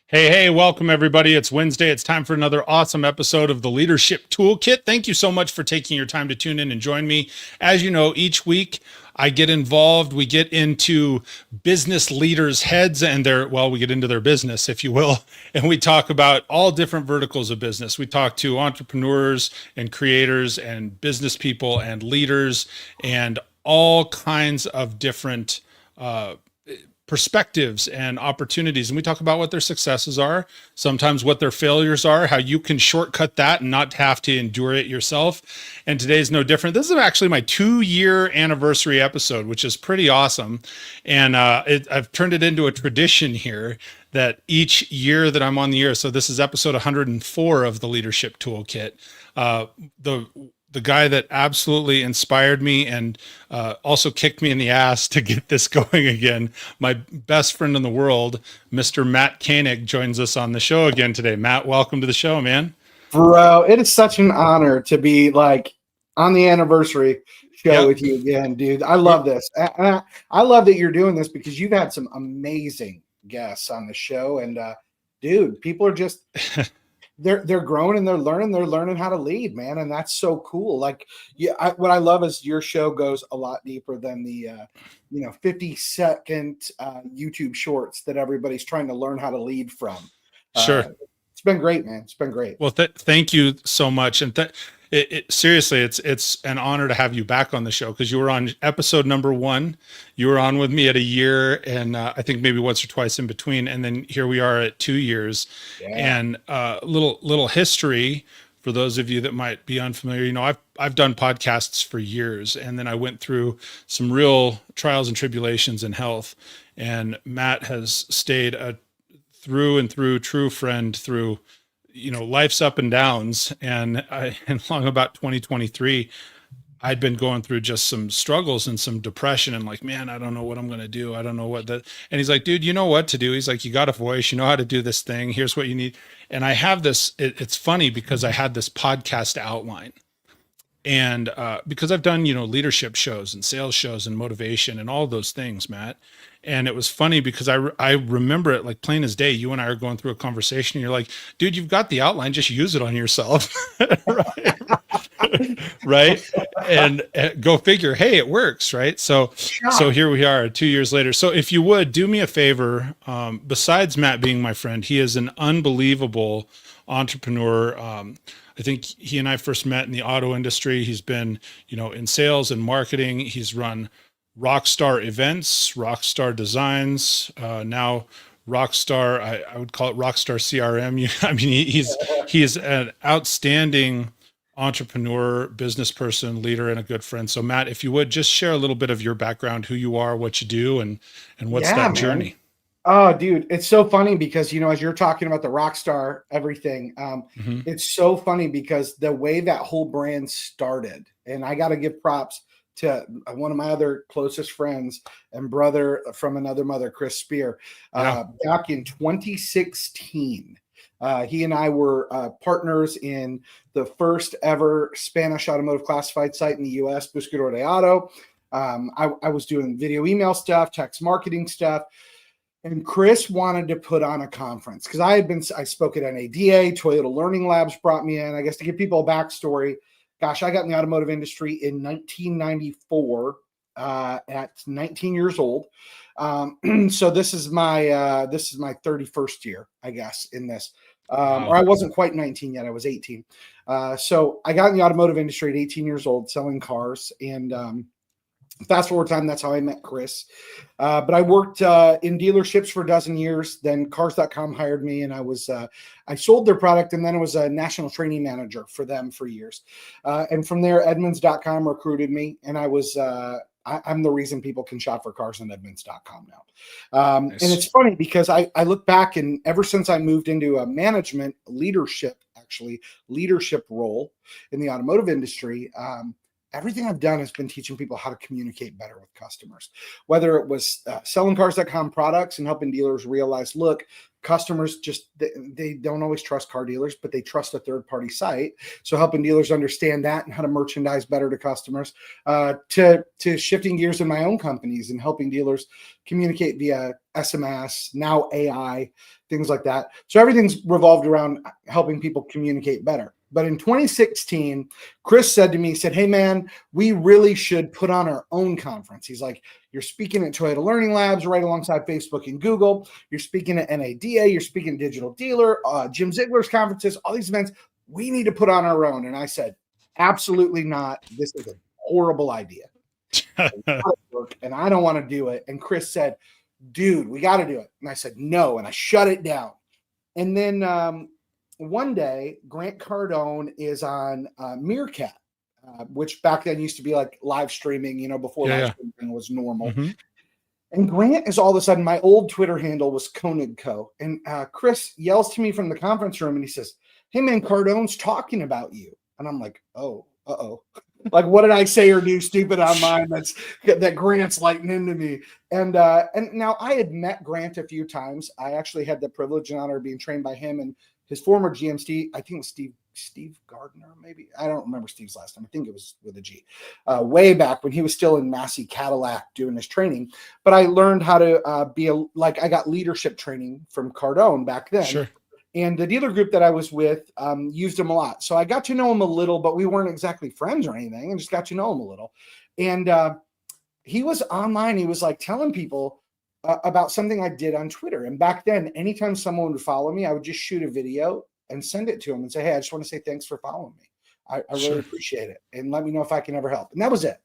Hey, welcome everybody. It's Wednesday. It's time for another awesome episode of the Leadership Toolkit. Thank you so much for taking your time to tune in and join me. As you know, each week I get involved. We get into business leaders' heads and we get into their business, if you will, and we talk about all different verticals of business. We talk to entrepreneurs and creators and business people and leaders and all kinds of different perspectives and opportunities. And we talk about what their successes are, sometimes what their failures are, how you can shortcut that and not have to endure it yourself. And today's no different. This is actually my 2-year anniversary episode, which is pretty awesome. And I've turned it into a tradition here that each year that I'm on the air, so this is episode 104 of the Leadership Toolkit, the guy that absolutely inspired me and also kicked me in the ass to get this going again, my best friend in the world, Mr. Mat Koenig, joins us on the show again today. Matt, welcome to the show, man. Bro, it is such an honor to be on the anniversary show with you again, dude. I love this. I love that you're doing this because you've had some amazing guests on the show. And dude, people are just... They're growing and they're learning how to lead, man. And that's so cool. What I love is your show goes a lot deeper than the 50-second YouTube shorts that everybody's trying to learn how to lead from. Sure. It's been great, man. It's been great. Well, thank you so much. And seriously, it's an honor to have you back on the show because you were on episode number 1. You were on with me at a year and I think maybe once or twice in between. And then here we are at 2 years. Yeah. And little history for those of you that might be unfamiliar. I've done podcasts for years, and then I went through some real trials and tribulations in health. And Matt has stayed a through and through true friend through life's up and downs. And long about 2023, I'd been going through just some struggles and some depression and man, I don't know what I'm going to do. I don't know what that. And he's like, dude, you know what to do. He's like, you got a voice, you know how to do this thing. Here's what you need. And I have this, it's funny because I had this podcast outline. And because I've done, leadership shows and sales shows and motivation and all those things, Matt. And it was funny because I remember it like plain as day. You and I are going through a conversation. And you're like, dude, you've got the outline. Just use it on yourself. Right. And go figure, hey, it works. Right. So here we are 2 years later. So if you would do me a favor, besides Matt being my friend, he is an unbelievable entrepreneur. I think he and I first met in the auto industry. He's been, in sales and marketing. He's run RockStar Events, RockStar Designs, now RockStar. I would call it RockStar CRM. I mean, he's an outstanding entrepreneur, business person, leader, and a good friend. So Matt, if you would just share a little bit of your background, who you are, what you do, and what's that journey. Oh, dude, it's so funny because, as you're talking about the Rockstar everything, it's so funny because the way that whole brand started, and I got to give props to one of my other closest friends and brother from another mother, Chris Spear, back in 2016. He and I were partners in the first ever Spanish automotive classified site in the U.S., Buscador de Auto. I was doing video email stuff, text marketing stuff. And Chris wanted to put on a conference because I spoke at NADA, Toyota Learning Labs brought me in. I guess to give people a backstory, gosh, I got in the automotive industry in 1994 at 19 years old. So this is my 31st year, I guess, in this. Wow. Or I wasn't quite 19 yet. I was 18. So I got in the automotive industry at 18 years old selling cars. And fast forward time, that's how I met Chris. But I worked in dealerships for a dozen years. Then Cars.com hired me, and I sold their product, and then I was a national training manager for them for years. And from there, Edmunds.com recruited me, and I'm the reason people can shop for cars on Edmunds.com now. Nice. And it's funny because I look back, and ever since I moved into a leadership role in the automotive industry, everything I've done has been teaching people how to communicate better with customers, whether it was selling Cars.com products and helping dealers realize, look, customers just, they don't always trust car dealers, but they trust a third-party site. So helping dealers understand that and how to merchandise better to customers, to shifting gears in my own companies and helping dealers communicate via SMS, now AI, things like that. So everything's revolved around helping people communicate better. But in 2016, Chris said to me, he said, hey man, we really should put on our own conference. He's like, you're speaking at Toyota Learning Labs right alongside Facebook and Google. You're speaking at NADA. You're speaking Digital Dealer, Jim Ziegler's conferences, all these events. We need to put on our own. And I said, absolutely not. This is a horrible idea. And I don't want to do it. And Chris said, dude, we got to do it. And I said, no. And I shut it down. And then one day, Grant Cardone is on Meerkat, which back then used to be like live streaming, before live streaming was normal. Mm-hmm. And Grant is all of a sudden, my old Twitter handle was Koenig Co. And Chris yells to me from the conference room and he says, hey man, Cardone's talking about you. And I'm like, oh, uh-oh. Like, what did I say or do stupid online that Grant's lighting into me? And now I had met Grant a few times. I actually had the privilege and honor of being trained by him and his former GM, I think it was Steve Gardner, maybe. I don't remember Steve's last name. I think it was with a G. Way back when he was still in Massey Cadillac doing his training. But I learned how to I got leadership training from Cardone back then. Sure. And the dealer group that I was with used him a lot. So I got to know him a little, but we weren't exactly friends or anything. I just got to know him a little. And he was online. He was like telling people about something I did on Twitter. And back then, anytime someone would follow me, I would just shoot a video and send it to him and say, hey, I just want to say thanks for following me. I really appreciate it. And let me know if I can ever help. And that was it.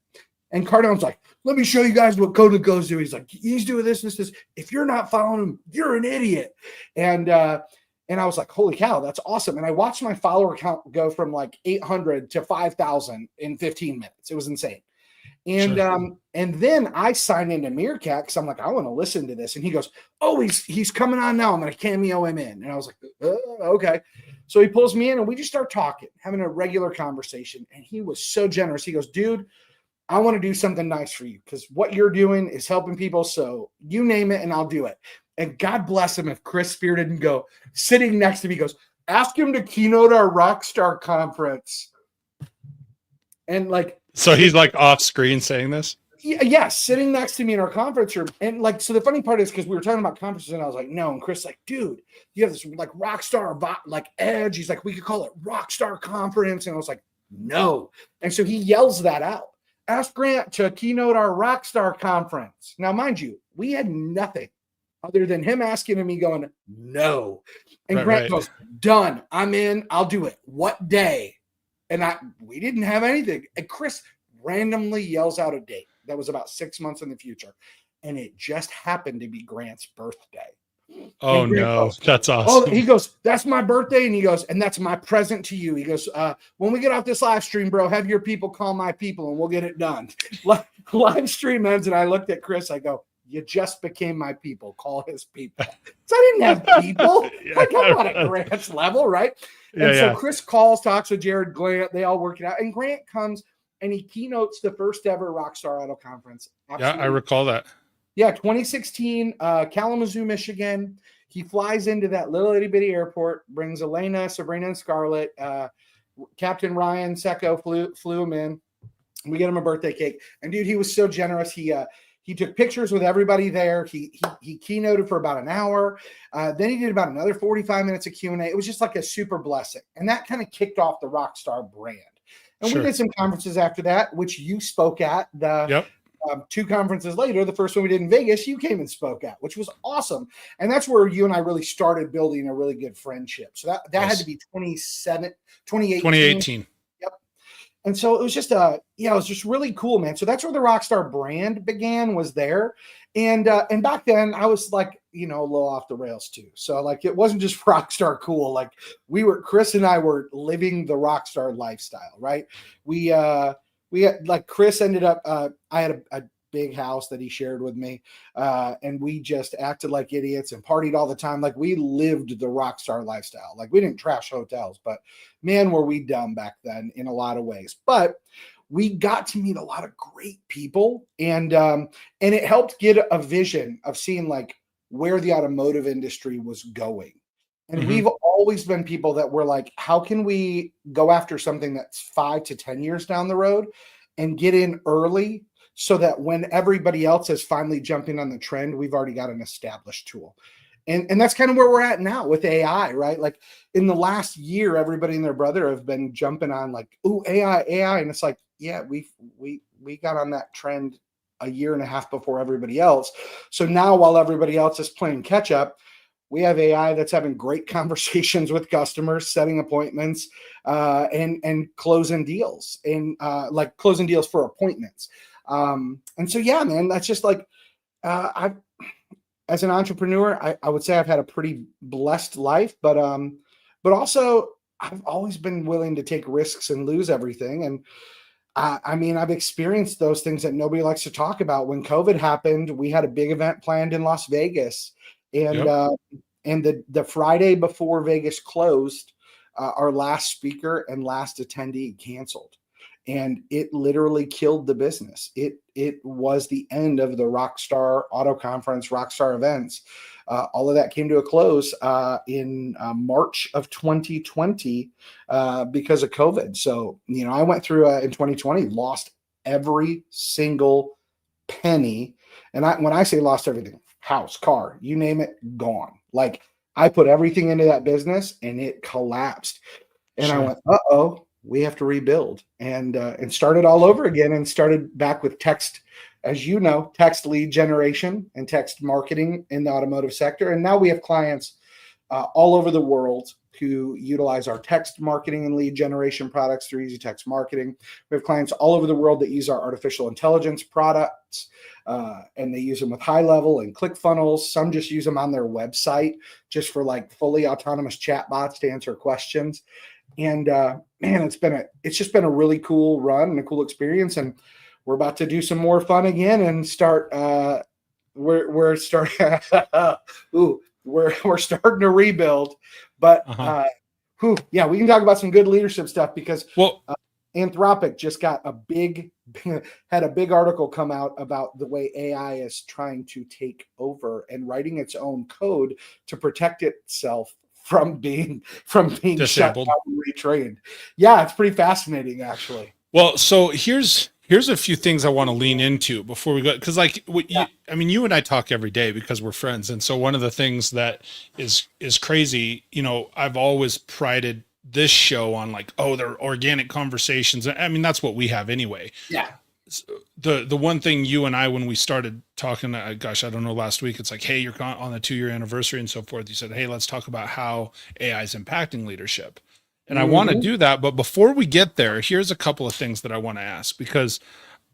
And Cardone's like, let me show you guys what Koenig goes do. He's like, he's doing this. If you're not following him, you're an idiot. And I was like, holy cow, that's awesome. And I watched my follower count go from like 800 to 5,000 in 15 minutes. It was insane. And and then I signed into Meerkat because I'm like, I want to listen to this. And he goes, oh, he's coming on now. I'm going to cameo him in. And I was like, okay. So he pulls me in and we just start talking, having a regular conversation. And he was so generous. He goes, dude, I want to do something nice for you because what you're doing is helping people. So you name it and I'll do it. And God bless him if Chris Spear didn't go. Sitting next to me, he goes, ask him to keynote our RockStar conference. And like, so he's like off screen saying this? Yeah, sitting next to me in our conference room. And like, so the funny part is because we were talking about conferences and I was like, no. And Chris like, dude, you have this like RockStar like edge. He's like, we could call it RockStar conference. And I was like, no. And so he yells that out. Ask Grant to keynote our RockStar conference. Now, mind you, we had nothing other than him asking and me going, no. And Grant goes, done. I'm in. I'll do it. What day? And we didn't have anything. And Chris randomly yells out a date that was about 6 months in the future. And it just happened to be Grant's birthday. Oh, no. Goes, that's awesome. Oh, he goes, that's my birthday. And he goes, and that's my present to you. He goes, when we get off this live stream, bro, have your people call my people and we'll get it done. Live stream ends. And I looked at Chris. I go, you just became my people. Call his people. So I didn't have people. Like, I'm not at Grant's level, right? And so Chris calls, talks with Jared Grant. They all work it out. And Grant comes and he keynotes the first ever RockStar Auto Conference. Absolutely. Yeah, I recall that. Yeah, 2016, Kalamazoo, Michigan. He flies into that little itty bitty airport, brings Elena, Sabrina, and Scarlett. Captain Ryan Secco flew him in. We get him a birthday cake. And dude, he was so generous. He took pictures with everybody there. He keynoted for about an hour. Then he did about another 45 minutes of Q&A. It was just like a super blessing. And that kind of kicked off the RockStar brand. And we did some conferences after that, which you spoke at. Two conferences later, the first one we did in Vegas, you came and spoke at, which was awesome. And that's where you and I really started building a really good friendship. So that had to be 2018. Yep. And so it was just it was just really cool, man. So that's where the RockStar brand began, was there. And back then I was like, a little off the rails too. So like, it wasn't just RockStar cool. Like Chris and I were living the RockStar lifestyle, right? We had, like, Chris ended up, I had a big house that he shared with me. And we just acted like idiots and partied all the time. Like, we lived the RockStar lifestyle. Like, we didn't trash hotels, but man, were we dumb back then in a lot of ways. But we got to meet a lot of great people, and it helped get a vision of seeing, like, where the automotive industry was going. And Mhm. we've always been people that were like, how can we go after something that's 5 to 10 years down the road and get in early so that when everybody else is finally jumping on the trend, we've already got an established tool. And that's kind of where we're at now with AI, right? Like in the last year, everybody and their brother have been jumping on like, ooh, AI. And it's like, yeah, we got on that trend a year and a half before everybody else. So now while everybody else is playing catch up, we have AI that's having great conversations with customers, setting appointments, and closing deals, and like closing deals for appointments. And so, yeah, man, that's just like I, as an entrepreneur, I would say I've had a pretty blessed life, but also I've always been willing to take risks and lose everything. And I mean, I've experienced those things that nobody likes to talk about. When COVID happened, we had a big event planned in Las Vegas, and Yep. the Friday before Vegas closed, our last speaker and last attendee canceled, and it literally killed the business. It was the end of the RockStar Auto Conference, RockStar Events. All of that came to a close in March of 2020 because of COVID. So, you know, I went through in 2020, lost every single penny. And when I say lost everything, house, car, you name it, gone. Like I put everything into that business and it collapsed. And I Sure. went, uh-oh, we have to rebuild and start it all over again, and started back with text, as you know, text lead generation and text marketing in the automotive sector. And now we have clients all over the world who utilize our text marketing and lead generation products through Easy Text Marketing. We have clients all over the world that use our artificial intelligence products, and they use them with high level and click funnels. Some just use them on their website just for like fully autonomous chatbots to answer questions. And man, it's just been a really cool run and a cool experience. And we're about to do some more fun again and start. We're starting. We're starting to rebuild, but Uh-huh. yeah, we can talk about some good leadership stuff because Well, Anthropic just got had a big article come out about the way AI is trying to take over and writing its own code to protect itself from being shut disabled. down and retrained. Yeah, it's pretty fascinating, actually. Well, so here's a few things I want to lean into before we go, because like Yeah, I mean, you and I talk every day because we're friends, and so one of the things that is crazy, you know, I've always prided this show on like, oh, they're organic conversations. I mean, that's what we have anyway. yeah, The one thing you and I, when we started talking, gosh, I don't know, last week, it's like, hey, you're on the 2-year anniversary and so forth. You said, hey, let's talk about how AI is impacting leadership. And I want to hmm do that. But before we get there, here's a couple of things that I want to ask, because,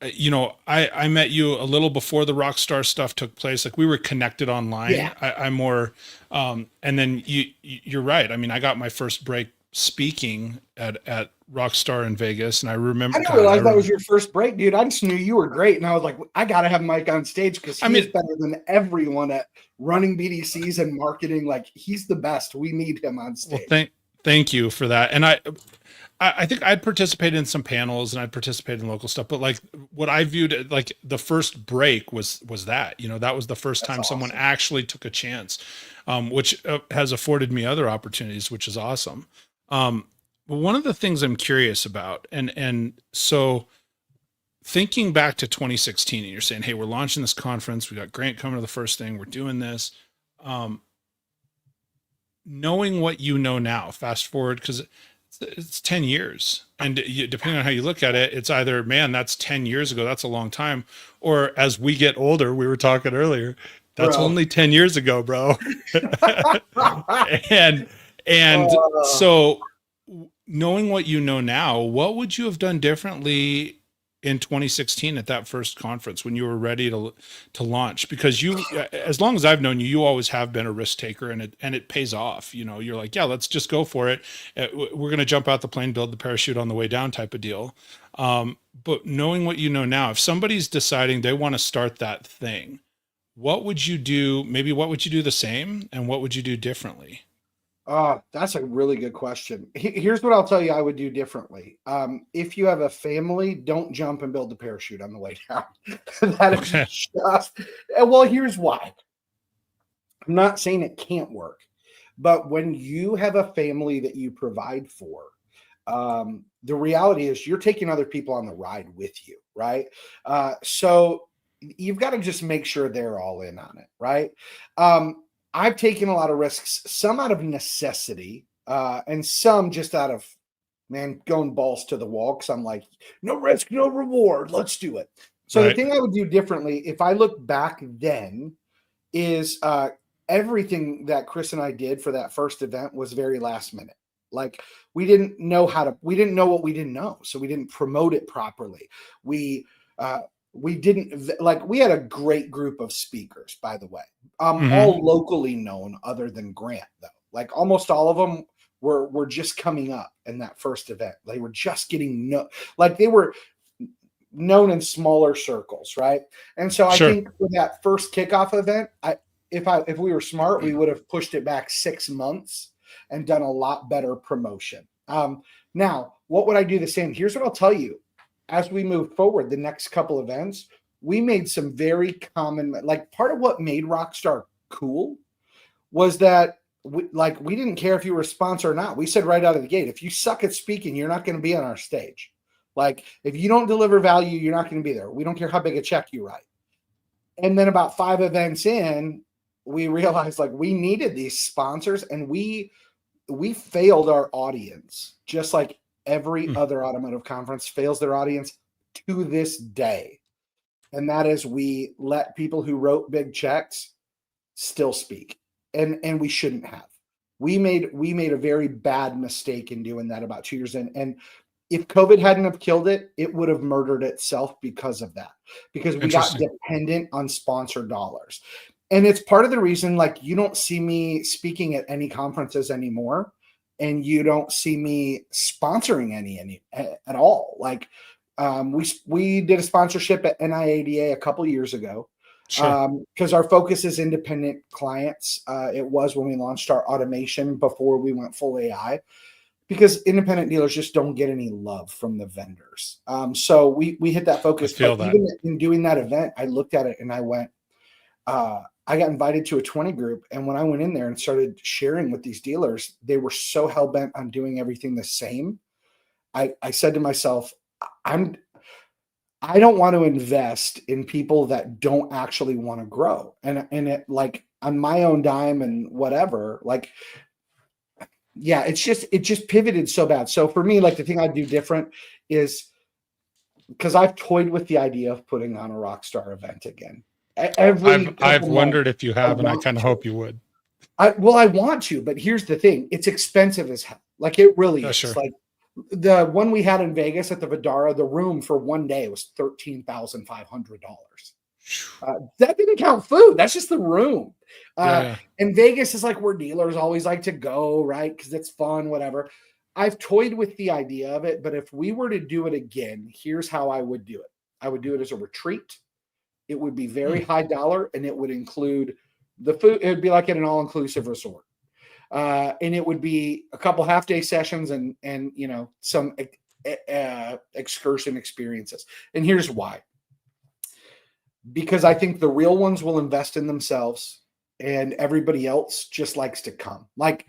you know, I met you a little before the Rockstar stuff took place. Like we were connected online. yeah. I'm more, and then you're right. I mean, I got my first break speaking at Rockstar in Vegas. And I I remember, didn't God, realize that was your first break, dude. I just knew you were great, and I was like, I gotta have Mike on stage because I he is mean, better than everyone at running BDCs and marketing. Like he's the best. We need him on well, stage. thank you for that. And I think I'd participated in some panels and I'd participated in local stuff, but like what I viewed like the first break was that, you know, that was the first That's time someone awesome. actually took a chance, which has afforded me other opportunities, which is awesome. But one of the things I'm curious about, and so thinking back to 2016, and you're saying, hey, we're launching this conference, we got Grant coming to the first thing, we're doing this. Um, Knowing what you know now, fast forward, because it's 10 years. And depending on how you look at it, it's either, man, that's 10 years ago, that's a long time. Or as we get older, we were talking earlier, that's Bro. only 10 years ago, bro. and, and Uh, so knowing what you know now, what would you have done differently in 2016 at that first conference when you were ready to launch? Because you, as long as I've known you, you always have been a risk taker, and it pays off. You know, you're like, yeah, let's just go for it. We're going to jump out the plane, build the parachute on the way down type of deal. But knowing what you know now, if somebody's deciding they want to start that thing, what would you do? Maybe what would you do the same, and what would you do differently? that's a really good question. Here's what I'll tell you I would do differently. If you have a family, don't jump and build the parachute on the way down. That is Okay. just, well, here's why. I'm not saying it can't work, but when you have a family that you provide for, the reality is you're taking other people on the ride with you, right? So you've got to just make sure they're all in on it, right? I've taken a lot of risks, some out of necessity, and some just out of, man, going balls to the wall, because I'm like, no risk, no reward. Let's do it. So the Right. thing I would do differently if I look back then is everything that Chris and I did for that first event was very last minute. Like we didn't know what we didn't know. So we didn't promote it properly. We didn't, like, we had a great group of speakers, by the way, all locally known other than Grant, though. Like almost all of them were just coming up in that first event. They were just getting they were known in smaller circles, right? And so I think for that first kickoff event, if we were smart, we would have pushed it back 6 months and done a lot better promotion. Now, what would I do the same? Here's what I'll tell you. As we move forward, the next couple events, we made some very common, like part of what made RockStar cool was that we didn't care if you were a sponsor or not. We said right out of the gate, if you suck at speaking, you're not going to be on our stage. Like if you don't deliver value, you're not going to be there. We don't care how big a check you write. And then about 5 events in, we realized like we needed these sponsors, and we failed our audience, just like every other automotive conference fails their audience to this day. And that is, we let people who wrote big checks still speak. And we shouldn't have. We made a very bad mistake in doing that about 2 years in. And if COVID hadn't have killed it, it would have murdered itself because of that, because we got dependent on sponsor dollars. And it's part of the reason, like, you don't see me speaking at any conferences anymore, and you don't see me sponsoring any at all. Like, we did a sponsorship at NIADA a couple years ago, because our focus is independent clients. It was when we launched our automation before we went full AI, because independent dealers just don't get any love from the vendors. So we hit that focus. But even in doing that event, I looked at it and I went, I got invited to a 20 group. And when I went in there and started sharing with these dealers, they were so hell-bent on doing everything the same. I said to myself, I don't want to invest in people that don't actually want to grow. And it, like, on my own dime and whatever, like, yeah, it just pivoted so bad. So for me, like, the thing I'd do different is, because I've toyed with the idea of putting on a RockStar event again. I've wondered if you have, and I kind of hope you would. I want to, but here's the thing. It's expensive as hell. Like, it really is. Sure. Like, the one we had in Vegas at the Vidara, the room for one day was $13,500. That didn't count food. That's just the room. And Vegas is like where dealers always like to go, right? Because it's fun, whatever. I've toyed with the idea of it, but if we were to do it again, here's how I would do it. I would do it as a retreat. It would be very high dollar, and it would include the food. It would be like at an all-inclusive resort. And it would be a couple half-day sessions and you know, some excursion experiences. And here's why. Because I think the real ones will invest in themselves, and everybody else just likes to come. Like,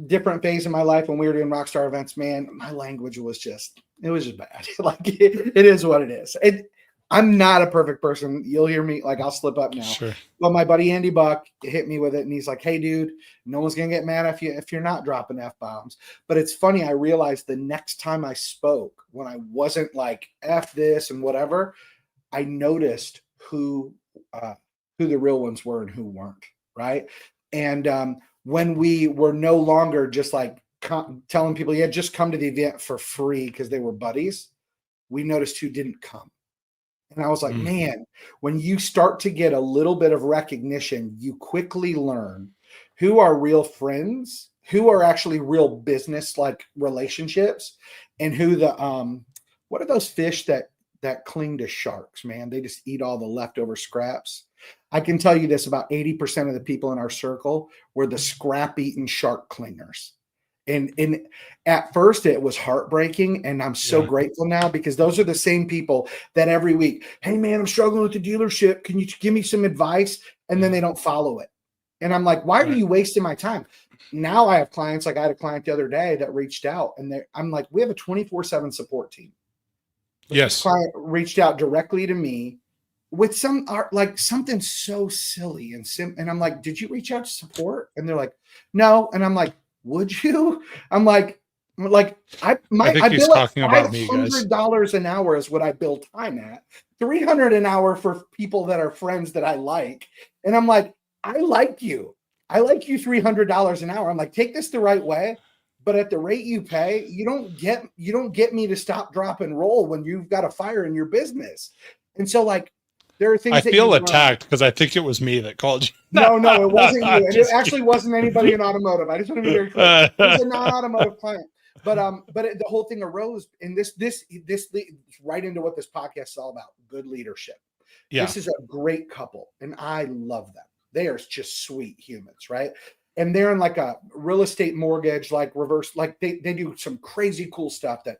different phase in my life when we were doing RockStar events, man, my language was just bad. Like, it is what it is. I'm not a perfect person. You'll hear me, like, I'll slip up now. Sure. But my buddy Andy Buck hit me with it, and he's like, "Hey, dude, no one's gonna get mad if you're not dropping F-bombs." But it's funny, I realized the next time I spoke, when I wasn't like F this and whatever, I noticed who the real ones were and who weren't, right? And when we were no longer just like telling people, yeah, just come to the event for free because they were buddies, we noticed who didn't come. And I was like, man, when you start to get a little bit of recognition, you quickly learn who are real friends, who are actually real business like relationships, and who what are those fish that cling to sharks, man? They just eat all the leftover scraps. I can tell you this, about 80% of the people in our circle were the scrap eating shark clingers. And at first it was heartbreaking, and I'm so grateful now, because those are the same people that every week, hey man, I'm struggling with the dealership. Can you give me some advice? And then they don't follow it. And I'm like, why are you wasting my time? Now I have clients, like I had a client the other day that reached out, and I'm like, we have a 24/7 support team. This client reached out directly to me with something so silly and I'm like, did you reach out to support? And they're like, no. And I'm like, would you? I'm like, I bill talking about $500 an hour is what I bill time at. $300 an hour for people that are friends that I like. And I'm like, I like you $300 an hour. I'm like, take this the right way. But at the rate you pay, you don't get me to stop, drop, and roll when you've got a fire in your business. And so, like, there are things I feel attacked because I think it was me that called you. No, it wasn't you. And it actually wasn't anybody in automotive. I just want to be very clear. It was a non-automotive client. But the whole thing arose, and this leads right into what this podcast is all about: good leadership. Yeah. This is a great couple, and I love them. They are just sweet humans, right? And they're in like a real estate mortgage, like reverse, like they do some crazy cool stuff that,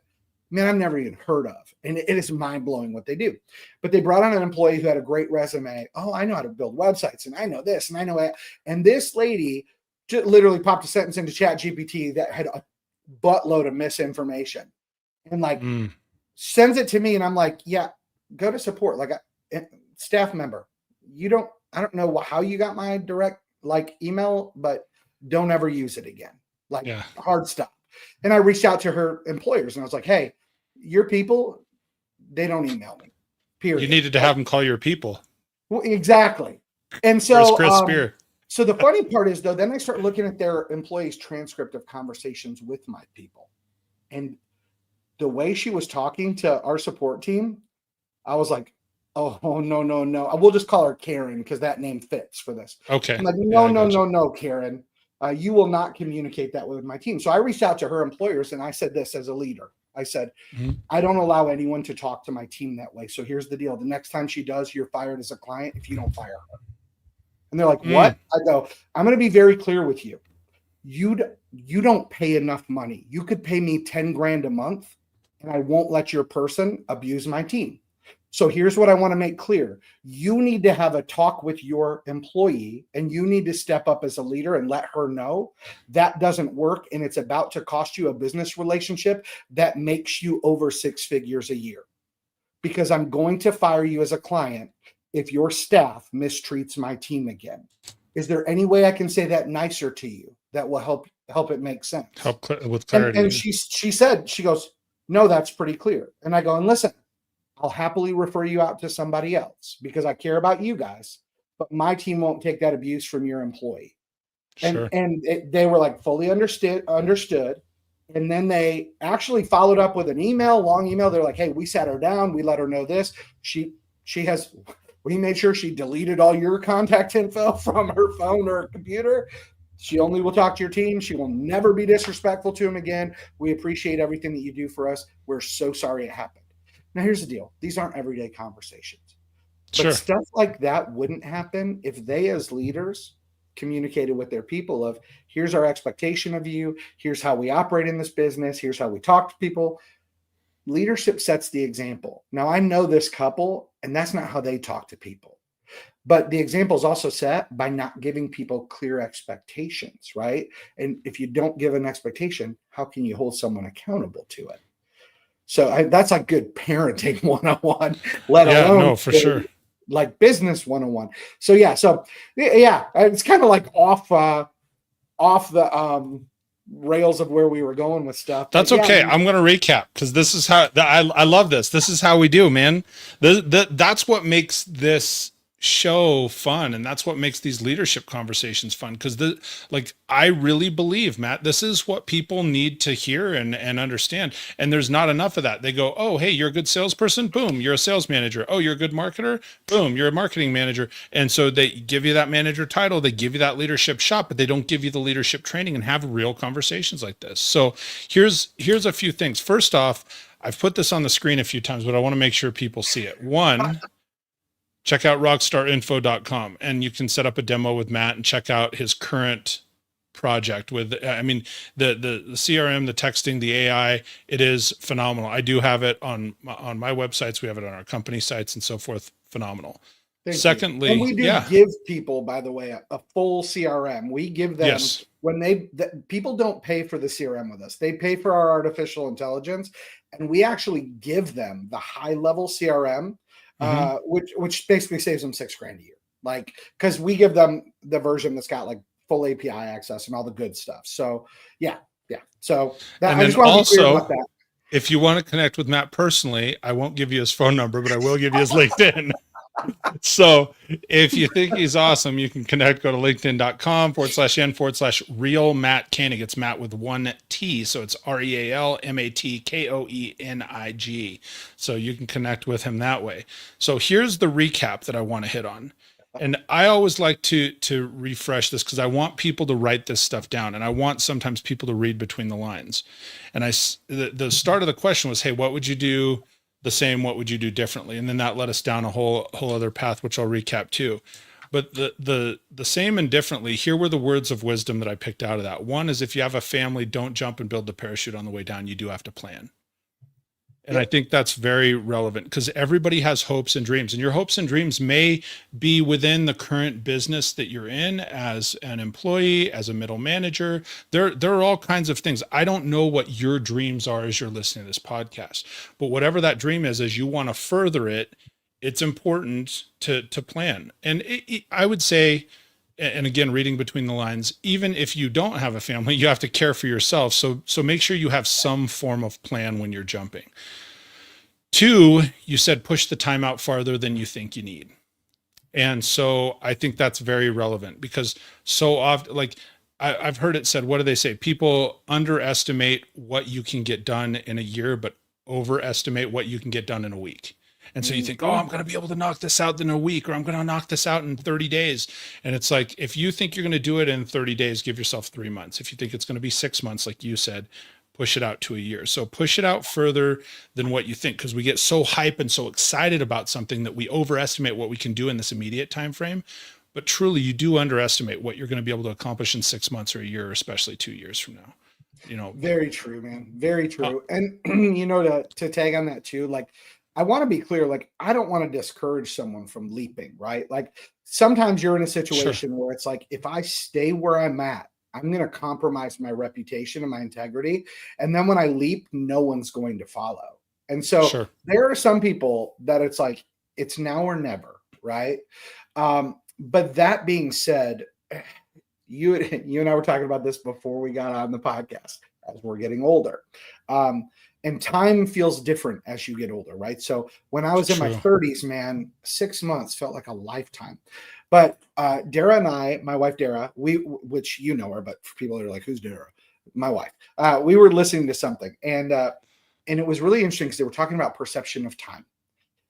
man, I've never even heard of. And it is mind blowing what they do. But they brought on an employee who had a great resume. Oh, I know how to build websites, and I know this, and I know that. And this lady just literally popped a sentence into ChatGPT that had a buttload of misinformation, and like sends it to me. And I'm like, yeah, go to support. Like a staff member, I don't know how you got my direct email, but don't ever use it again. Hard stop. And I reached out to her employers, and I was like, hey, your people, they don't email me, period. You needed to have them call your people. Well, exactly. And so, Chris Spear. So the funny part is, though, then I start looking at their employees' transcript of conversations with my people, and the way she was talking to our support team, I was like, oh, no. We'll just call her Karen because that name fits for this. Okay. I'm like, no, Karen. You will not communicate that with my team. So I reached out to her employers, and I said this as a leader. I said, I don't allow anyone to talk to my team that way. So here's the deal. The next time she does, you're fired as a client if you don't fire her. And they're like, what? I go, I'm going to be very clear with you. You don't pay enough money. You could pay me 10 grand a month, and I won't let your person abuse my team. So here's what I want to make clear. You need to have a talk with your employee, and you need to step up as a leader and let her know that doesn't work, and it's about to cost you a business relationship that makes you over 6 figures a year. Because I'm going to fire you as a client if your staff mistreats my team again. Is there any way I can say that nicer to you that will help it make sense? Help with clarity. And she said, she goes, no, that's pretty clear. And I go, and listen, I'll happily refer you out to somebody else because I care about you guys, but my team won't take that abuse from your employee. Sure. And they were like fully understood. And then they actually followed up with an long email. They're like, hey, we sat her down. We let her know this. We made sure she deleted all your contact info from her phone or computer. She only will talk to your team. She will never be disrespectful to him again. We appreciate everything that you do for us. We're so sorry it happened. Now, here's the deal. These aren't everyday conversations. But stuff like that wouldn't happen if they, as leaders, communicated with their people of, here's our expectation of you. Here's how we operate in this business. Here's how we talk to people. Leadership sets the example. Now, I know this couple, and that's not how they talk to people. But the example is also set by not giving people clear expectations, right? And if you don't give an expectation, how can you hold someone accountable to it? So that's like good parenting 101, let alone for sure, like business 101. So it's kind of like off the rails of where we were going with stuff. That's okay. I'm going to recap because this is how I love this. This is how we do, man. That's what makes this show fun, and that's what makes these leadership conversations fun, because I really believe, Matt, this is what people need to hear and understand, and there's not enough of that. They go, oh, hey, you're a good salesperson, boom, you're a sales manager. Oh, you're a good marketer, boom, you're a marketing manager. And so they give you that manager title, they give you that leadership shop, but they don't give you the leadership training and have real conversations like this. So here's a few things. First off, I've put this on the screen a few times, but I want to make sure people see it. One, check out rockstarinfo.com, and you can set up a demo with Matt and check out his current project with, I mean, the CRM, the texting, the AI, it is phenomenal. I do have it on my websites. We have it on our company sites and so forth. Phenomenal. Thank you. And Secondly, we do yeah, give people, by the way, a full CRM. We give them yes. when people don't pay for the CRM with us. They pay for our artificial intelligence, and we actually give them the high level CRM, Mhm. which basically saves them $6,000 a year. Like, because we give them the version that's got like full API access and all the good stuff. So yeah, yeah. So that And I then just want to be clear about also, that. if you want to connect with Matt personally, I won't give you his phone number, but I will give you his LinkedIn. So if you think he's awesome, you can connect, go to linkedin.com/n/real Mat Koenig. It's Matt with one T. So it's RealMatKoenig. So you can connect with him that way. So here's the recap that I want to hit on. And I always like to refresh this because I want people to write this stuff down, and I want sometimes people to read between the lines. And the start of the question was, hey, what would you do the same? What would you do differently? And then that led us down a whole other path, which I'll recap too. But the same and differently, here were the words of wisdom that I picked out of that. One is, if you have a family, don't jump and build the parachute on the way down. You do have to plan. And I Yep. think that's very relevant because everybody has hopes and dreams, and your hopes and dreams may be within the current business that you're in as an employee, as a middle manager. There are all kinds of things. I don't know what your dreams are as you're listening to this podcast, but whatever that dream is, as you want to further it, it's important to plan. And I would say, and again, reading between the lines, even if you don't have a family, you have to care for yourself. So make sure you have some form of plan when you're jumping. Two, you said push the time out farther than you think you need. And so I think that's very relevant because so often, like I've heard it said, what do they say? People underestimate what you can get done in a year, but overestimate what you can get done in a week. And so you think, oh, I'm going to be able to knock this out in a week, or I'm going to knock this out in 30 days. And it's like, if you think you're going to do it in 30 days, give yourself 3 months. If you think it's going to be 6 months, like you said, push it out to a year. So push it out further than what you think, because we get so hype and so excited about something that we overestimate what we can do in this immediate time frame. But truly, you do underestimate what you're going to be able to accomplish in 6 months or a year, especially 2 years from now. Very true, man. Very true. And to tag on that too, like I want to be clear, like I don't want to discourage someone from leaping, right? Like sometimes you're in a situation sure. where it's like, if I stay where I'm at, I'm going to compromise my reputation and my integrity. And then when I leap, no one's going to follow. And so Sure. there are some people that it's like, it's now or never, right? But that being said, you and I were talking about this before we got on the podcast, as we're getting older. And time feels different as you get older, right? So when I was in my 30s, man, 6 months felt like a lifetime. But Dara and I, my wife Dara, which you know her, but for people that are like, who's Dara? My wife. We were listening to something, and it was really interesting because they were talking about perception of time.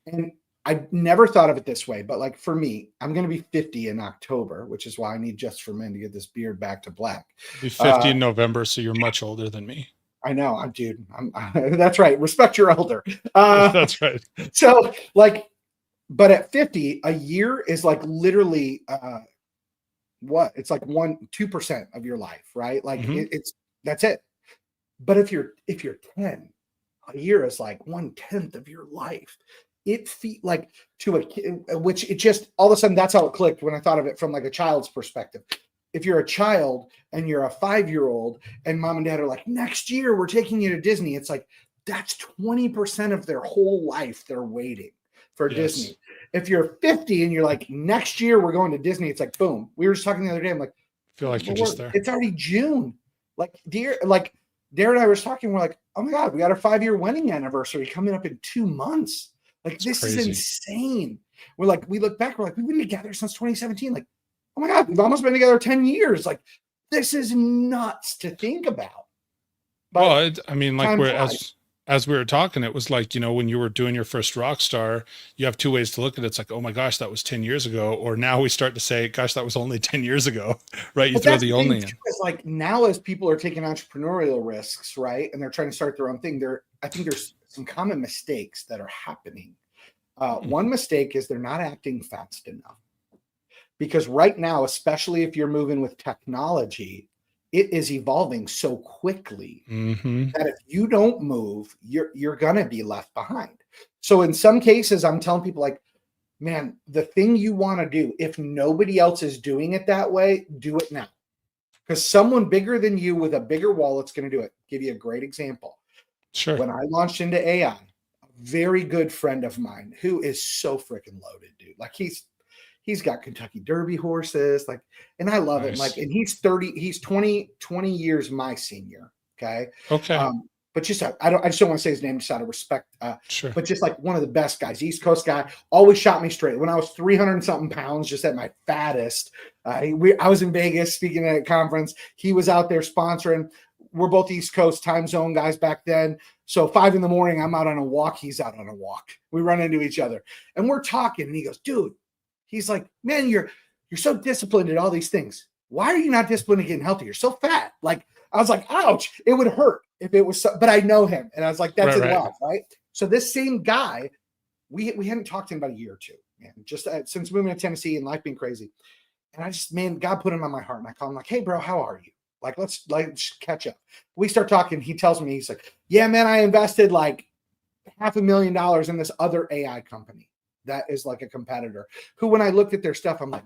And I never thought of it this way, but like for me, I'm going to be 50 in October, which is why I need Just for Men to get this beard back to black. Be 50 in November, so you're much older than me. I know, dude. That's right. Respect your elder. That's right. So, like, but at 50, a year is like literally what? It's like 2% of your life, right? Like it's that's it. But if you're 10, a year is like 1/10 of your life. It feels like to a kid, which it just all of a sudden that's how it clicked when I thought of it from like a child's perspective. If you're a child and you're a 5-year-old and mom and dad are like, next year we're taking you to Disney, it's like that's 20% of their whole life they're waiting for Disney. If you're 50 and you're like, next year we're going to Disney, it's like, boom. We were just talking the other day. I'm like, I feel like you're just there. It's already June. Like, Dara and I was talking, we're like, oh my God, we got our 5-year wedding anniversary coming up in 2 months. Like, this crazy. is insane. We're like, we look back, we're like, we've been together since 2017. Like, oh my God, we've almost been together 10 years. Like, this is nuts to think about. But well, I mean, like as we were talking, it was like, when you were doing your first RockStar, you have 2 ways to look at it. It's like, oh my gosh, that was 10 years ago. Or now we start to say, gosh, that was only 10 years ago, right? You throw the only in. It's like now as people are taking entrepreneurial risks, right? And they're trying to start their own thing. I think there's some common mistakes that are happening. One mistake is they're not acting fast enough. Because right now, especially if you're moving with technology, it is evolving so quickly Mm-hmm. that if you don't move, you're gonna be left behind. So in some cases, I'm telling people like, man, the thing you want to do, if nobody else is doing it that way, do it now. Because someone bigger than you with a bigger wallet's going to do it. Give you a great example. Sure. When I launched into AI, a very good friend of mine who is so freaking loaded, dude. Like he's got Kentucky Derby horses, like, and I love him. Like, and he's 20 years my senior. Okay. Okay. But just I just don't want to say his name just out of respect. Sure. But just like one of the best guys, East Coast guy, always shot me straight. When I was 300 and something pounds, just at my fattest, I was in Vegas speaking at a conference. He was out there sponsoring. We're both East Coast time zone guys back then. So 5 a.m, I'm out on a walk. He's out on a walk. We run into each other and we're talking. And he goes, dude, he's like, man, you're so disciplined at all these things. Why are you not disciplined at getting healthy? You're so fat. Like, I was like, ouch, it would hurt if it was so, but I know him. And I was like, that's in love, right? So this same guy, we hadn't talked to him about a year or two, man, just since moving to Tennessee and life being crazy. And I just, man, God put him on my heart. And I call him like, hey, bro, how are you? Like, let's catch up. We start talking. He tells me, he's like, yeah, man, I invested like $500,000 in this other AI company that is like a competitor who, when I looked at their stuff, I'm like,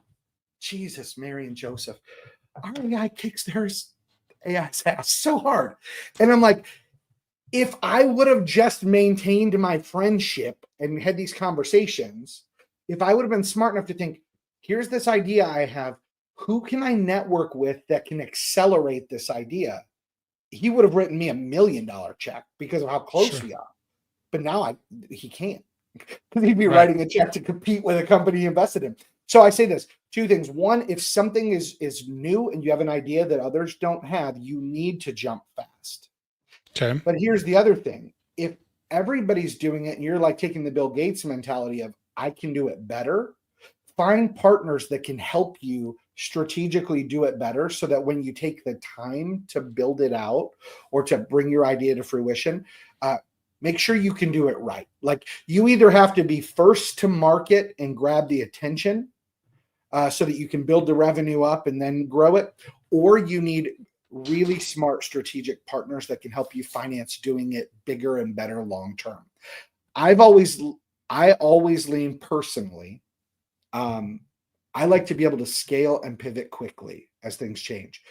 Jesus, Mary and Joseph, our AI kicks theirs AI's ass so hard. And I'm like, if I would have just maintained my friendship and had these conversations, if I would have been smart enough to think, here's this idea I have, who can I network with that can accelerate this idea? He would have written me $1 million check because of how close we are. But now he can't, because he'd be writing a check to compete with a company he invested in. So I say this, 2 things. One, if something is new and you have an idea that others don't have, you need to jump fast. Okay. But here's the other thing. If everybody's doing it and you're like taking the Bill Gates mentality of, I can do it better, find partners that can help you strategically do it better so that when you take the time to build it out or to bring your idea to fruition, make sure you can do it right. Like, you either have to be first to market and grab the attention so that you can build the revenue up and then grow it, or you need really smart strategic partners that can help you finance doing it bigger and better long term. I always lean personally. I like to be able to scale and pivot quickly as things change.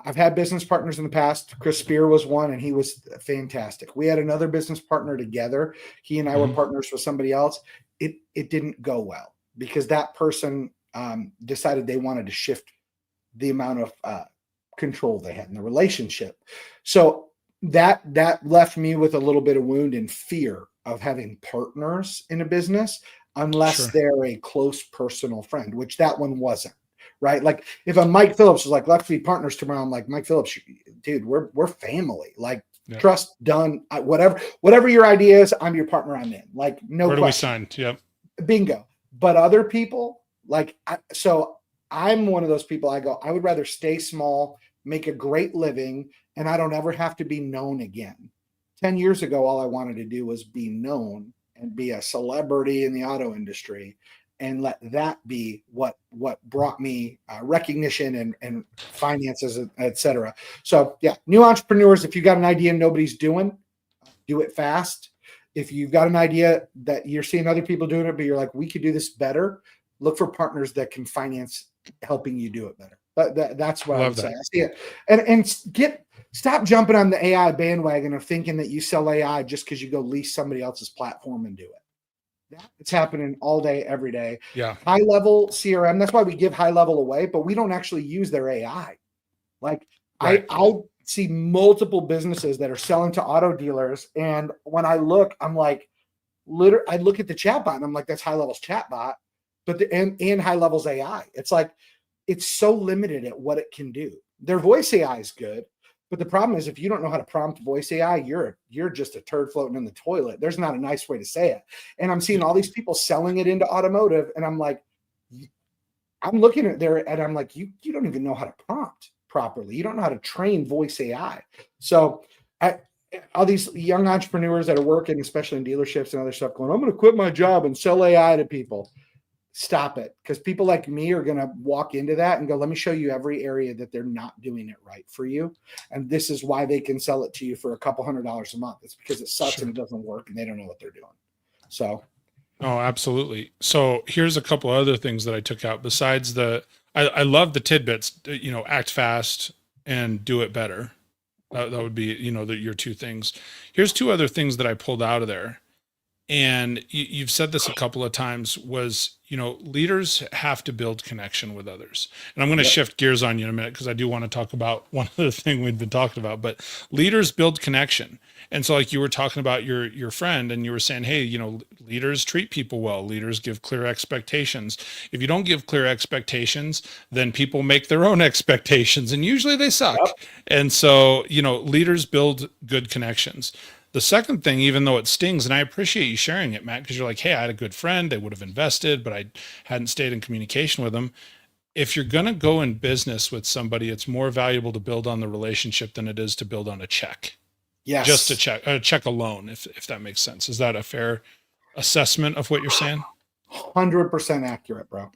I've had business partners in the past. Chris Spear was one, and he was fantastic. We had another business partner together. He and I were partners with somebody else. It didn't go well because that person decided they wanted to shift the amount of control they had in the relationship. So that left me with a little bit of wound and fear of having partners in a business unless they're a close personal friend, which that one wasn't. Right. Like, if a Mike Phillips was like, let's be partners tomorrow, I'm like, Mike Phillips, dude, we're family. Like, trust, done, whatever your idea is, I'm your partner, I'm in. Like, no Where do question. we sign? Yep. Bingo. But other people, like, so I'm one of those people. I would rather stay small, make a great living, and I don't ever have to be known again. 10 years ago, all I wanted to do was be known and be a celebrity in the auto industry, and let that be what brought me recognition and finances, et cetera. So yeah, new entrepreneurs, if you got an idea and nobody's doing, do it fast. If you've got an idea that you're seeing other people doing it, but you're like, we could do this better, look for partners that can finance helping you do it better. That's what I would say. I see it. And stop jumping on the AI bandwagon of thinking that you sell AI just because you go lease somebody else's platform and do it. It's happening all day, every day. Yeah. High level CRM. That's why we give high level away, but we don't actually use their AI. Like, I see multiple businesses that are selling to auto dealers. And when I look, I'm like, I look at the chatbot and I'm like, that's high levels chatbot, but and high levels AI. It's like, it's so limited at what it can do. Their voice AI is good. But the problem is, if you don't know how to prompt voice AI, you're just a turd floating in the toilet. There's not a nice way to say it. And I'm seeing all these people selling it into automotive, and I'm like, I'm looking at there, and I'm like, you don't even know how to prompt properly. You don't know how to train voice AI. So all these young entrepreneurs that are working, especially in dealerships and other stuff, going, I'm going to quit my job and sell AI to people. stop it. Because people like me are going to walk into that and go, let me show you every area that they're not doing it right for you. And this is why they can sell it to you for a couple $100 a month. It's because it sucks and it doesn't work and they don't know what they're doing. So. Oh, absolutely. So here's a couple other things that I took out besides I love the tidbits, act fast and do it better. That would be, your two things. Here's two other things that I pulled out of there. And you've said this a couple of times was, leaders have to build connection with others. And I'm going to shift gears on you in a minute because I do want to talk about one other thing we've been talking about, but leaders build connection. And so like you were talking about your friend and you were saying, hey, leaders treat people well. Leaders give clear expectations. If you don't give clear expectations, then people make their own expectations and usually they suck. Yep. And so, leaders build good connections. The second thing, even though it stings, and I appreciate you sharing it, Matt, because you're like, hey, I had a good friend. They would have invested, but I hadn't stayed in communication with them. If you're going to go in business with somebody, it's more valuable to build on the relationship than it is to build on a check. Yes. Just a check alone, if that makes sense. Is that a fair assessment of what you're saying? 100% accurate, bro.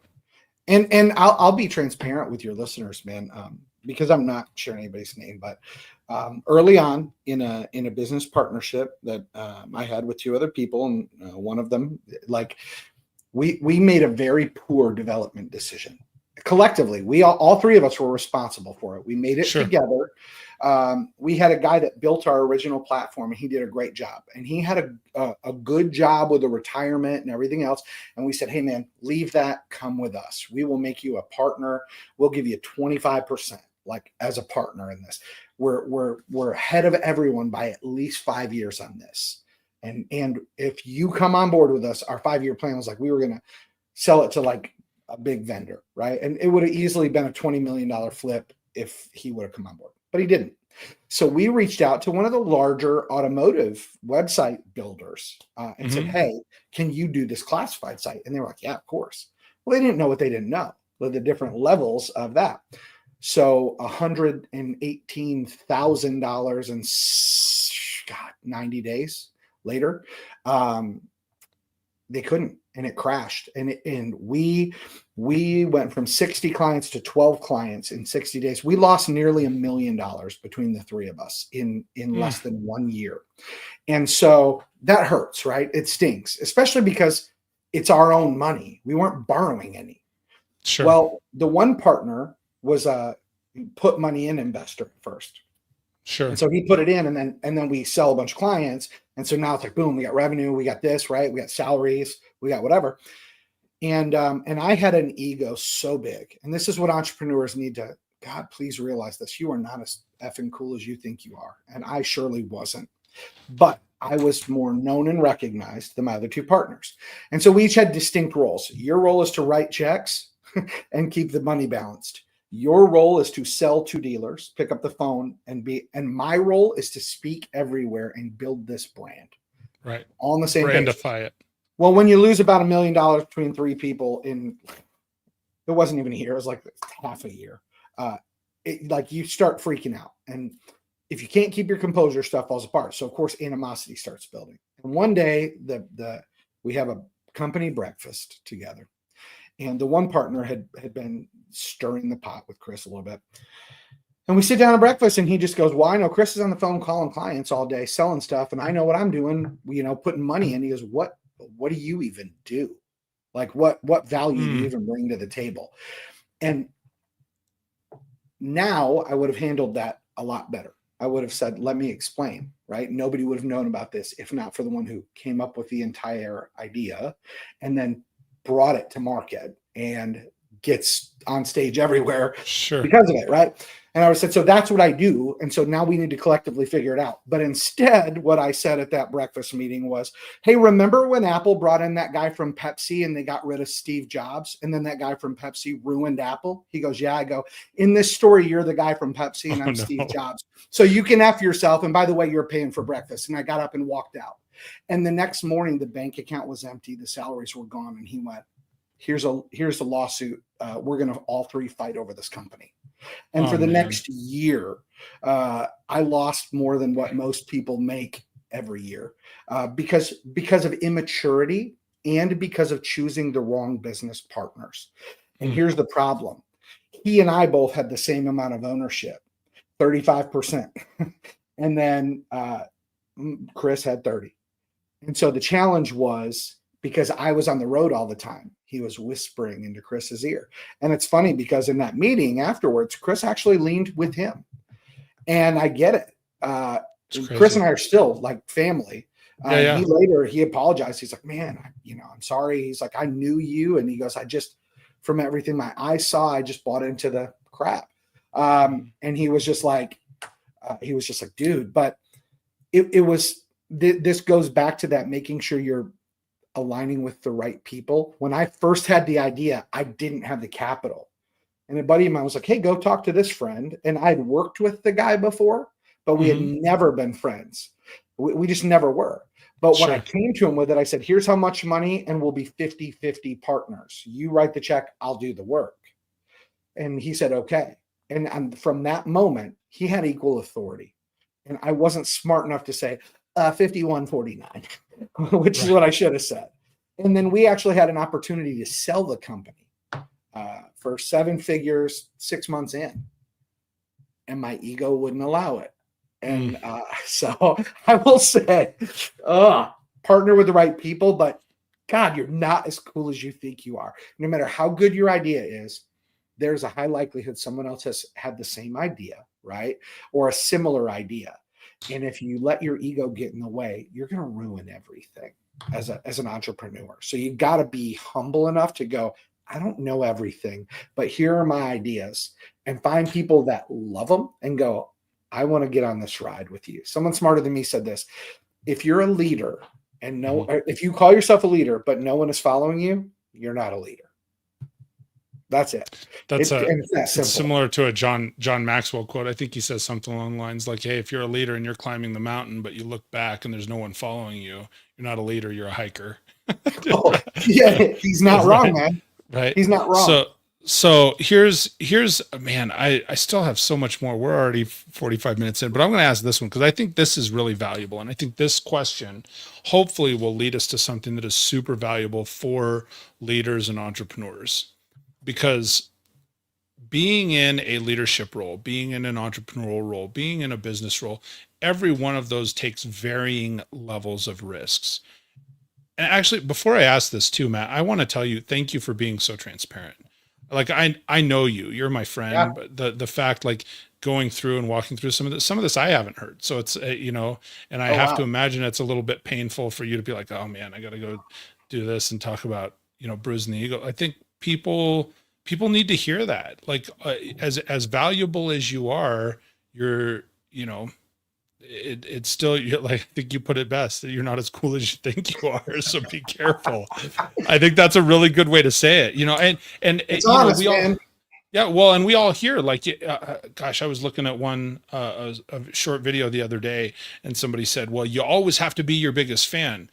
And I'll be transparent with your listeners, man, because I'm not sharing anybody's name, but early on in a business partnership that I had with two other people, and one of them, like we made a very poor development decision collectively. We all three of us were responsible for it. We made it together. We had a guy that built our original platform and he did a great job, and he had a good job with the retirement and everything else. And we said, hey man, leave that, come with us. We will make you a partner. We'll give you 25%, like as a partner in this. We're ahead of everyone by at least 5 years on this. And if you come on board with us, our 5-year plan was like, we were going to sell it to like a big vendor, right? And it would have easily been a $20 million flip if he would have come on board, but he didn't. So we reached out to one of the larger automotive website builders and said, hey, can you do this classified site? And they were like, yeah, of course. Well, they didn't know what they didn't know, the different levels of that. So $118,000 in 90 days later, they couldn't, and it crashed. And we went from 60 clients to 12 clients in 60 days. We lost nearly $1 million between the three of us in less than 1 year. And so that hurts, right? It stings, especially because it's our own money. We weren't borrowing any. Sure. Well, the one partner was put money in investor first. Sure. And so he put it in, and then we sell a bunch of clients. And so now it's like, boom, we got revenue, we got this, right? We got salaries, we got whatever. And I had an ego so big. And this is what entrepreneurs need to, God, please realize this. You are not as effing cool as you think you are. And I surely wasn't. But I was more known and recognized than my other two partners. And so we each had distinct roles. Your role is to write checks and keep the money balanced. Your role is to sell to dealers, pick up the phone, and my role is to speak everywhere and build this brand. Right. All on the same Brandify page. it. Well, when you lose about $1 million between three people it wasn't even a year, it was like half a year. Like you start freaking out. And if you can't keep your composure, stuff falls apart. So of course, animosity starts building. And one day we have a company breakfast together. And the one partner had been stirring the pot with Chris a little bit. And we sit down at breakfast and he just goes, well, I know Chris is on the phone calling clients all day, selling stuff. And I know what I'm doing, putting money in. He goes, what do you even do? Like what value do you even bring to the table? And now I would have handled that a lot better. I would have said, let me explain, right? Nobody would have known about this if not for the one who came up with the entire idea and then brought it to market and gets on stage everywhere because of it, right? And I said, so that's what I do. And so now we need to collectively figure it out. But instead, what I said at that breakfast meeting was, hey, remember when Apple brought in that guy from Pepsi and they got rid of Steve Jobs? And then that guy from Pepsi ruined Apple? He goes, yeah. I go, in this story, you're the guy from Pepsi and I'm Steve Jobs. So you can F yourself. And by the way, you're paying for breakfast. And I got up and walked out. And the next morning, the bank account was empty. The salaries were gone. And he went, here's a lawsuit. We're going to all three fight over this company. And for the next year, I lost more than what most people make every year because of immaturity and because of choosing the wrong business partners. And here's the problem. He and I both had the same amount of ownership, 35%. And then Chris had 30. And so the challenge was, because I was on the road all the time, he was whispering into Chris's ear. And it's funny because in that meeting afterwards, Chris actually leaned with him. And I get it. Chris and I are still like family. He apologized. He's like, man, I'm sorry. He's like, I knew you. And he goes, from everything my eyes saw, I just bought into the crap. And he was just like, dude, but this goes back to that, making sure you're aligning with the right people. When I first had the idea, I didn't have the capital. And a buddy of mine was like, hey, go talk to this friend. And I'd worked with the guy before, but we had never been friends. We just never were. But when I came to him with it, I said, here's how much money, and we'll be 50-50 partners. You write the check, I'll do the work. And he said, okay. And from that moment, he had equal authority. And I wasn't smart enough to say 51-49, which is what I should have said. And then we actually had an opportunity to sell the company for 7 figures, 6 months in. And my ego wouldn't allow it. And so I will say, partner with the right people, but God, you're not as cool as you think you are. No matter how good your idea is, there's a high likelihood someone else has had the same idea, right? Or a similar idea. And if you let your ego get in the way, you're going to ruin everything as an entrepreneur. So you got to be humble enough to go, I don't know everything, but here are my ideas, and find people that love them and go, I want to get on this ride with you. Someone smarter than me said this. If you're a leader and if you call yourself a leader, but no one is following you, you're not a leader. That's it. It's similar to a John Maxwell quote. I think he says something along the lines like, hey, if you're a leader and you're climbing the mountain, but you look back and there's no one following you, you're not a leader, you're a hiker. He's not wrong, man. Right. He's not wrong. So here's man, I still have so much more. We're already 45 minutes in, but I'm going to ask this one because I think this is really valuable. And I think this question hopefully will lead us to something that is super valuable for leaders and entrepreneurs. Because being in a leadership role, being in an entrepreneurial role, being in a business role, every one of those takes varying levels of risks. And actually, before I ask this too, Matt, I want to tell you, thank you for being so transparent. Like I know you're my friend, but the fact, like, going through and walking through some of this I haven't heard. So it's, and I have to imagine it's a little bit painful for you to be like, oh man, I got to go do this and talk about, bruising the ego. I think people need to hear that. Like, as valuable as you are, you're, it's still, like, I think you put it best, that you're not as cool as you think you are. So be careful. I think that's a really good way to say it, and it's honest, we man. all, yeah. Well, and we all hear, like, gosh, I was looking at a short video the other day, and somebody said, well, you always have to be your biggest fan.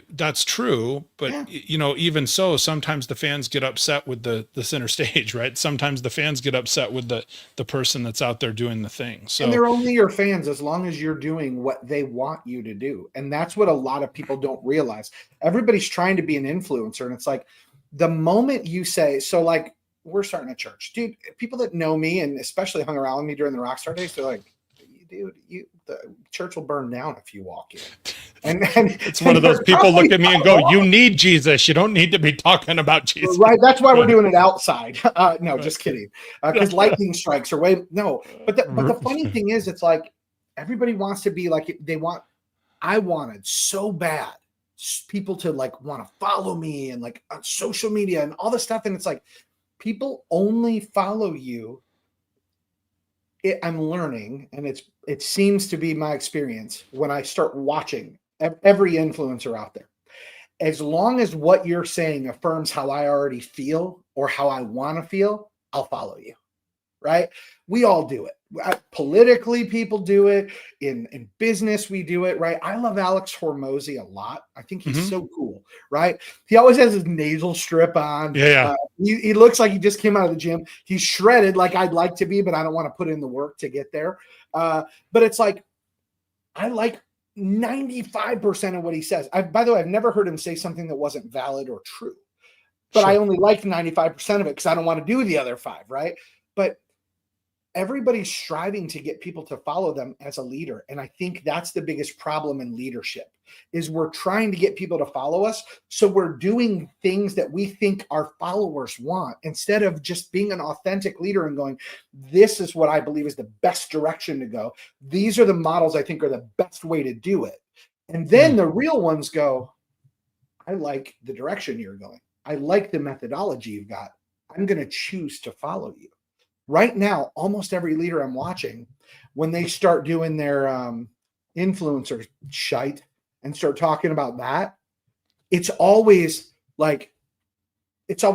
That's true, but even so, sometimes the fans get upset with the center stage, right? Sometimes the fans get upset with the person that's out there doing the thing. So, and they're only your fans as long as you're doing what they want you to do. And that's what a lot of people don't realize. Everybody's trying to be an influencer, and it's like, the moment you say, so like, we're starting a church, dude, people that know me and especially hung around with me during the RockStar days, they're like, dude, the church will burn down if you walk in. And it's one of those people look at me and go, you need Jesus. You don't need to be talking about Jesus. Right. That's why we're doing it outside. No, just kidding. Because lightning strikes are but the funny thing is, it's like, everybody wants to be like, I wanted so bad people to like want to follow me and like on social media and all this stuff. And it's like, people only follow you. I'm learning, and it seems to be my experience when I start watching every influencer out there. As long as what you're saying affirms how I already feel or how I want to feel, I'll follow you, right? We all do it. Politically, people do it. In business, we do it, right? I love Alex Hormozy a lot. I think he's so cool, right? He always has his nasal strip on. Yeah. He looks like he just came out of the gym. He's shredded like I'd like to be, but I don't want to put in the work to get there. But it's like, I like 95% of what he says. By the way, I've never heard him say something that wasn't valid or true, but Sure. I only like 95% of it because I don't want to do the other 5, right? But everybody's striving to get people to follow them as a leader. And I think that's the biggest problem in leadership is we're trying to get people to follow us. So we're doing things that we think our followers want instead of just being an authentic leader and going, this is what I believe is the best direction to go. These are the models I think are the best way to do it. And then the real ones go, I like the direction you're going. I like the methodology you've got. I'm going to choose to follow you. Right now, almost every leader I'm watching, when they start doing their influencer shite and start talking about that, it's always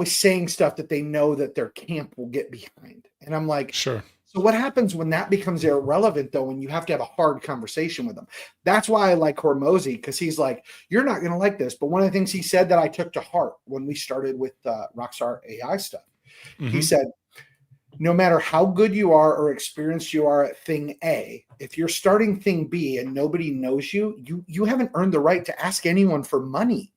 saying stuff that they know that their camp will get behind. And I'm like, sure. So what happens when that becomes irrelevant, though, when you have to have a hard conversation with them? That's why I like Hormozy, because he's like, you're not going to like this. But one of the things he said that I took to heart when we started with RockStar AI stuff, he said, no matter how good you are or experienced you are at thing A, if you're starting thing B and nobody knows you, you haven't earned the right to ask anyone for money.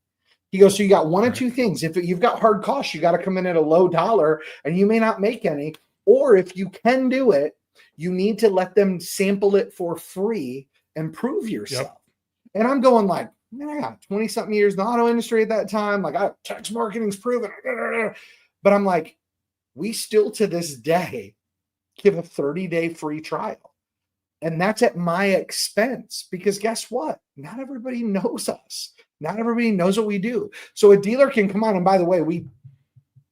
He goes, so you got one of two things. If you've got hard costs, you got to come in at a low dollar and you may not make any. Or if you can do it, you need to let them sample it for free and prove yourself. And I'm going like, man, I got 20 something years in the auto industry at that time. Like text marketing's proven. But I'm like, we still to this day give a 30-day free trial. And that's at my expense because guess what? Not everybody knows us. Not everybody knows what we do. So a dealer can come on. And by the way, we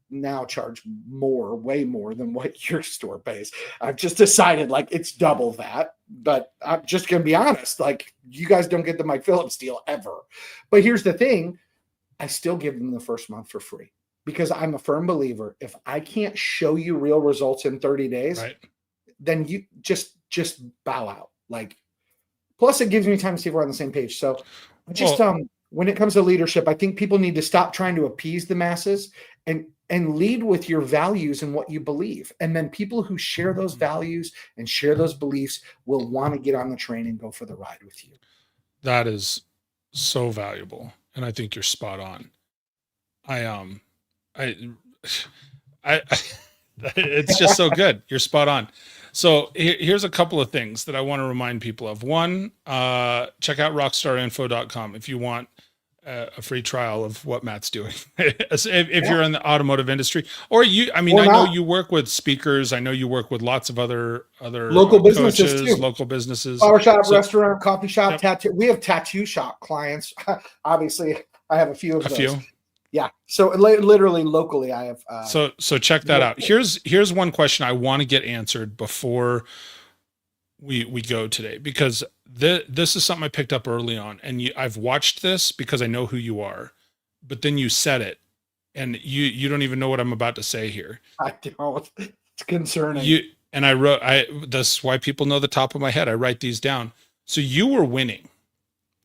now charge more, way more than what your store pays. I've just decided like it's double that, but I'm just going to be honest. Like you guys don't get the Mike Phillips deal ever. But here's the thing. I still give them the first month for free. Because I'm a firm believer, if I can't show you real results in 30 days, then you just bow out. Like, plus it gives me time to see if we're on the same page. So I just, when it comes to leadership, I think people need to stop trying to appease the masses and lead with your values and what you believe. And then people who share those values and share those beliefs will want to get on the train and go for the ride with you. That is so valuable. And I think you're spot on. It's just so good. You're spot on. So here's a couple of things that I want to remind people of. One, check out rockstarinfo.com if you want a free trial of what Matt's doing. if you're in the automotive industry, or I know you work with speakers. I know you work with lots of other local businesses coaches, too. Local businesses, flower shop, restaurant, coffee shop, tattoo. We have tattoo shop clients. Obviously, I have a few of those. Yeah. So literally locally I have. So check that out. Here's one question I want to get answered before we go today, because this is something I picked up early on, and I've watched this because I know who you are, but then you said it and you don't even know what I'm about to say here. I don't. It's concerning. That's why people know the top of my head. I write these down. So you were winning.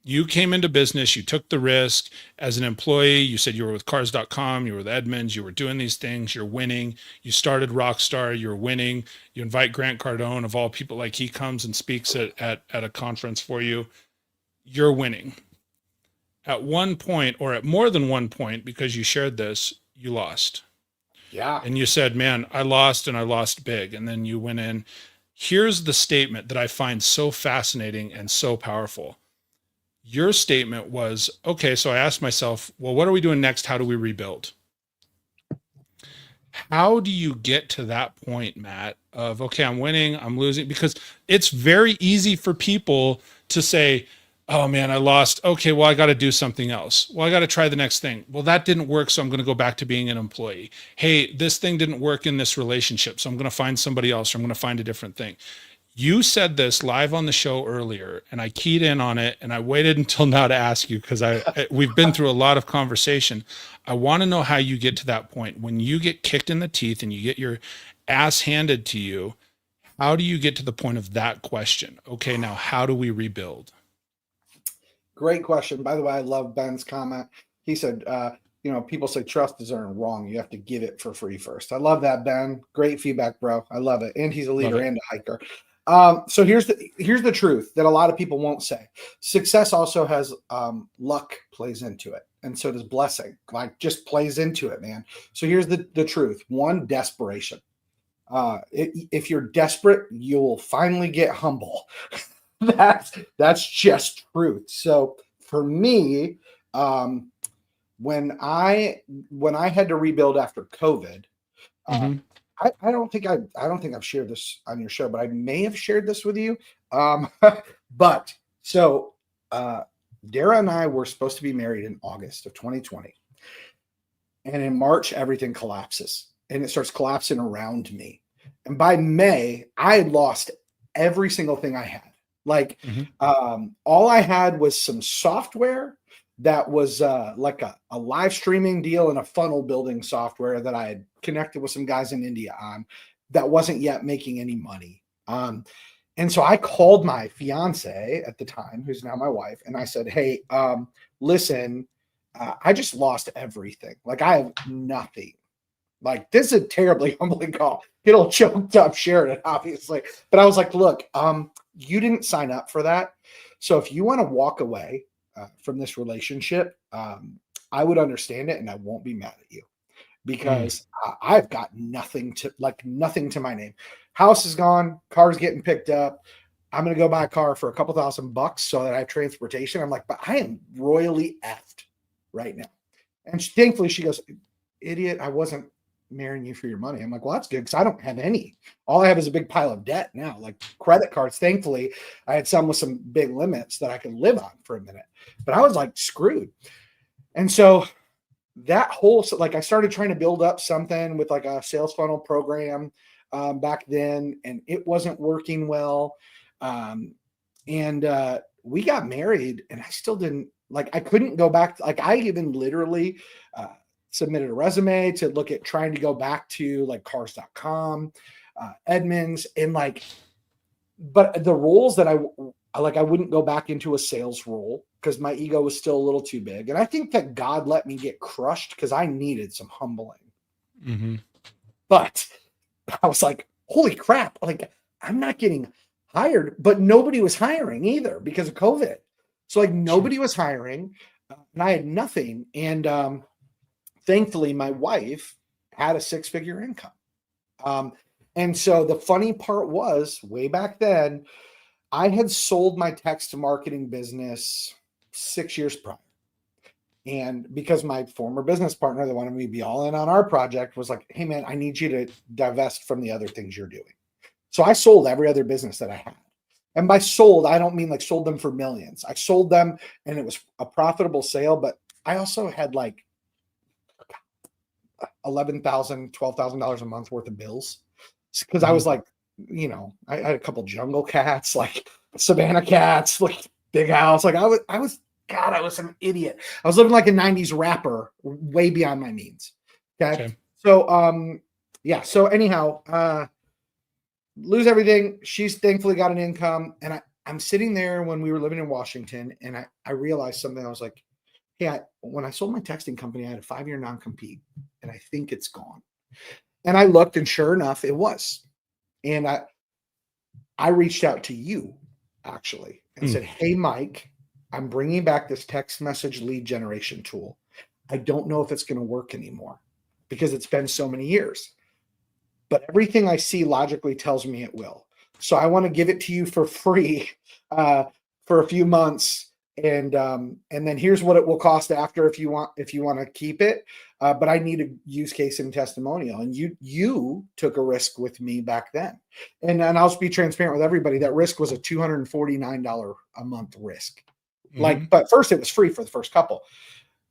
You came into business, you took the risk as an employee. You said you were with cars.com, you were with Edmunds, you were doing these things, you're winning. You started RockStar, you're winning. You invite Grant Cardone, of all people, like he comes and speaks at a conference for you. You're winning. At one point, or at more than one point, because you shared this, you lost. Yeah. And you said, man, I lost and I lost big. And then you went in. Here's the statement that I find so fascinating and so powerful. Your statement was, okay, so I asked myself, well, what are we doing next? How do we rebuild? How do you get to that point, Matt, of, okay, I'm winning, I'm losing? Because it's very easy for people to say, oh man, I lost. Okay, well, I got to do something else. Well, I got to try the next thing. Well, that didn't work, so I'm going to go back to being an employee. Hey, this thing didn't work in this relationship, so I'm going to find somebody else, or I'm going to find a different thing. You said this live on the show earlier, and I keyed in on it, and I waited until now to ask you, because we've been through a lot of conversation. I want to know how you get to that point. When you get kicked in the teeth and you get your ass handed to you, how do you get to the point of that question? Okay, now how do we rebuild? Great question. By the way, I love Ben's comment. He said, people say trust is earned. Wrong. You have to give it for free first. I love that, Ben. Great feedback, bro. I love it. And he's a leader and a hiker. So here's the truth that a lot of people won't say. Success also has luck plays into it, and so does blessing. Like just plays into it, man. So here's the truth. One, desperation. If you're desperate, you'll finally get humble. That's just truth. So for me, when I had to rebuild after COVID, Mm-hmm. I don't think I've shared this on your show, but I may have shared this with you. But so Dara and I were supposed to be married in August of 2020, and in March everything collapses, and it starts collapsing around me. And by May, I had lost every single thing I had. Like all I had was some software that was like a live streaming deal and a funnel building software that I had connected with some guys in India on that wasn't yet making any money. And so I called my fiance at the time, who's now my wife, and I said, hey, listen, I just lost everything. Like I have nothing. Like this is a terribly humbling call. Get all choked up sharing it, obviously. But I was like, look, you didn't sign up for that. So if you want to walk away from this relationship, I would understand it and I won't be mad at you because I've got nothing to my name. House is gone. Car's getting picked up. I'm going to go buy a car for a couple $1,000 so that I have transportation. I'm like, but I am royally effed right now. And thankfully she goes, idiot, I wasn't marrying you for your money. I'm like, well, that's good because I don't have any. All I have is a big pile of debt now, like credit cards. Thankfully, I had some with some big limits that I could live on for a minute, but I was like screwed. And so that whole, like I started trying to build up something with like a sales funnel program back then, and it wasn't working well. And we got married and I still didn't, like, I couldn't go back. Like I even literally submitted a resume to look at trying to go back to like cars.com, Edmunds, and like, but the roles that I wouldn't go back into a sales role because my ego was still a little too big. And I think that God let me get crushed because I needed some humbling. Mm-hmm. But I was like, holy crap. Like I'm not getting hired, but nobody was hiring either because of COVID. So like nobody was hiring and I had nothing. And thankfully my wife had a 6-figure income. And so the funny part was way back then, I had sold my text marketing business 6 years prior. And because my former business partner that wanted me to be all in on our project was like, hey man, I need you to divest from the other things you're doing. So I sold every other business that I had. And by sold, I don't mean like sold them for millions. I sold them and it was a profitable sale, but I also had like $11,000, $12,000 a month worth of bills. Because I was like, you know, I had a couple jungle cats, like Savannah cats, like big house. Like I was an idiot. I was living like a 90s rapper way beyond my means. Okay. So, yeah. So anyhow, lose everything. She's thankfully got an income. And I'm sitting there when we were living in Washington and I realized something. I was like, hey, when I sold my texting company, I had a 5-year non-compete and I think it's gone. And I looked and sure enough, it was. And I reached out to you actually and said, hey, Mike, I'm bringing back this text message lead generation tool. I don't know if it's going to work anymore because it's been so many years, but everything I see logically tells me it will. So I want to give it to you for free for a few months. And then here's what it will cost after if you want to keep it. But I need a use case and testimonial. And you took a risk with me back then. And I'll just be transparent with everybody. That risk was a $249 a month risk. Like, but first it was free for the first couple.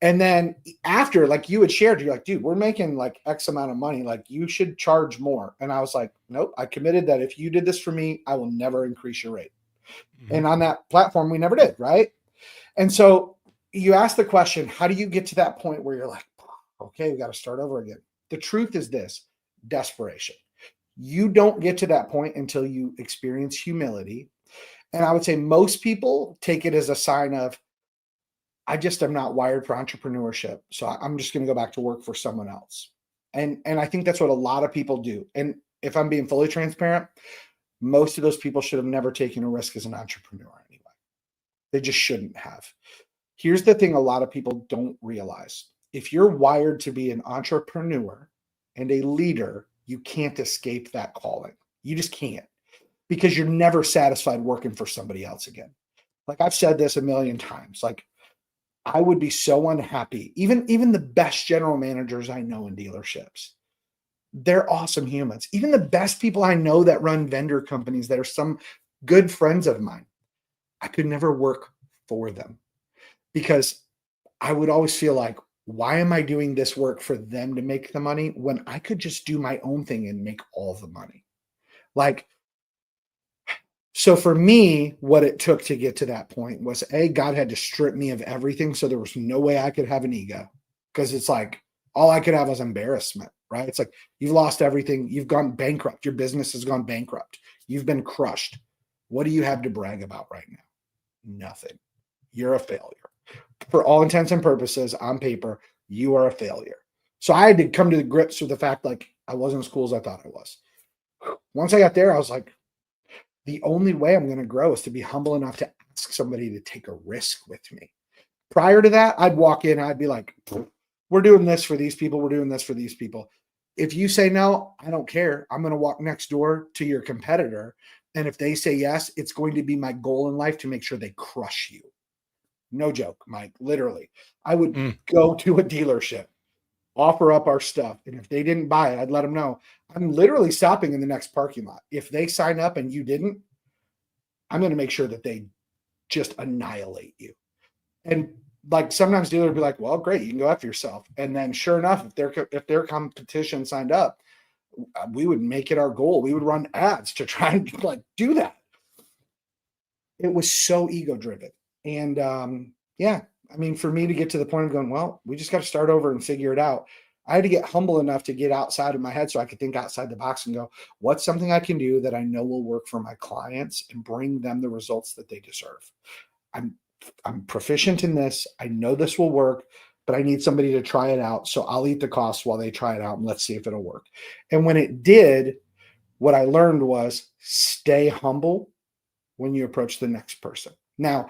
And then after, like you had shared, you're like, dude, we're making like X amount of money. Like you should charge more. And I was like, nope, I committed that if you did this for me, I will never increase your rate. And on that platform, we never did. Right. And so you ask the question, how do you get to that point where you're like, okay, we got to start over again? The truth is this: desperation. You don't get to that point until you experience humility. And I would say most people take it as a sign of, I just am not wired for entrepreneurship. So I'm just going to go back to work for someone else. And I think that's what a lot of people do. And if I'm being fully transparent, Most of those people should have never taken a risk as an entrepreneur anyway. They just shouldn't have. Here's the thing a lot of people don't realize. If you're wired to be an entrepreneur and a leader, you can't escape that calling. You just can't, because you're never satisfied working for somebody else again. Like I've said this a million times, like I would be so unhappy. Even the best general managers I know in dealerships, they're awesome humans. Even the best people I know that run vendor companies that are some good friends of mine, I could never work for them because I would always feel like, why am I doing this work for them to make the money when I could just do my own thing and make all the money? Like, so for me, what it took to get to that point was God had to strip me of everything. So there was no way I could have an ego, because it's like, all I could have was embarrassment, right? It's like, you've lost everything. You've gone bankrupt. Your business has gone bankrupt. You've been crushed. What do you have to brag about right now? Nothing. You're a failure. For all intents and purposes, on paper, you are a failure. So I had to come to the grips with the fact, like, I wasn't as cool as I thought I was. Once I got there, I was like, the only way I'm going to grow is to be humble enough to ask somebody to take a risk with me. Prior to that, I'd walk in, I'd be like, we're doing this for these people. We're doing this for these people. If you say no, I don't care. I'm going to walk next door to your competitor. And if they say yes, it's going to be my goal in life to make sure they crush you. No joke, Mike, literally. I would go to a dealership, offer up our stuff. And if they didn't buy it, I'd let them know I'm literally stopping in the next parking lot. If they sign up and you didn't, I'm going to make sure that they just annihilate you. And like sometimes dealers will be like, well, great, you can go after yourself. And then sure enough, if their competition signed up, we would make it our goal. We would run ads to try and like do that. It was so ego driven. And yeah, I mean, for me to get to the point of going, well, we just got to start over and figure it out. I had to get humble enough to get outside of my head so I could think outside the box and go, what's something I can do that I know will work for my clients and bring them the results that they deserve? I'm proficient in this. I know this will work, but I need somebody to try it out. So I'll eat the costs while they try it out and let's see if it'll work. And when it did, what I learned was stay humble when you approach the next person. Now,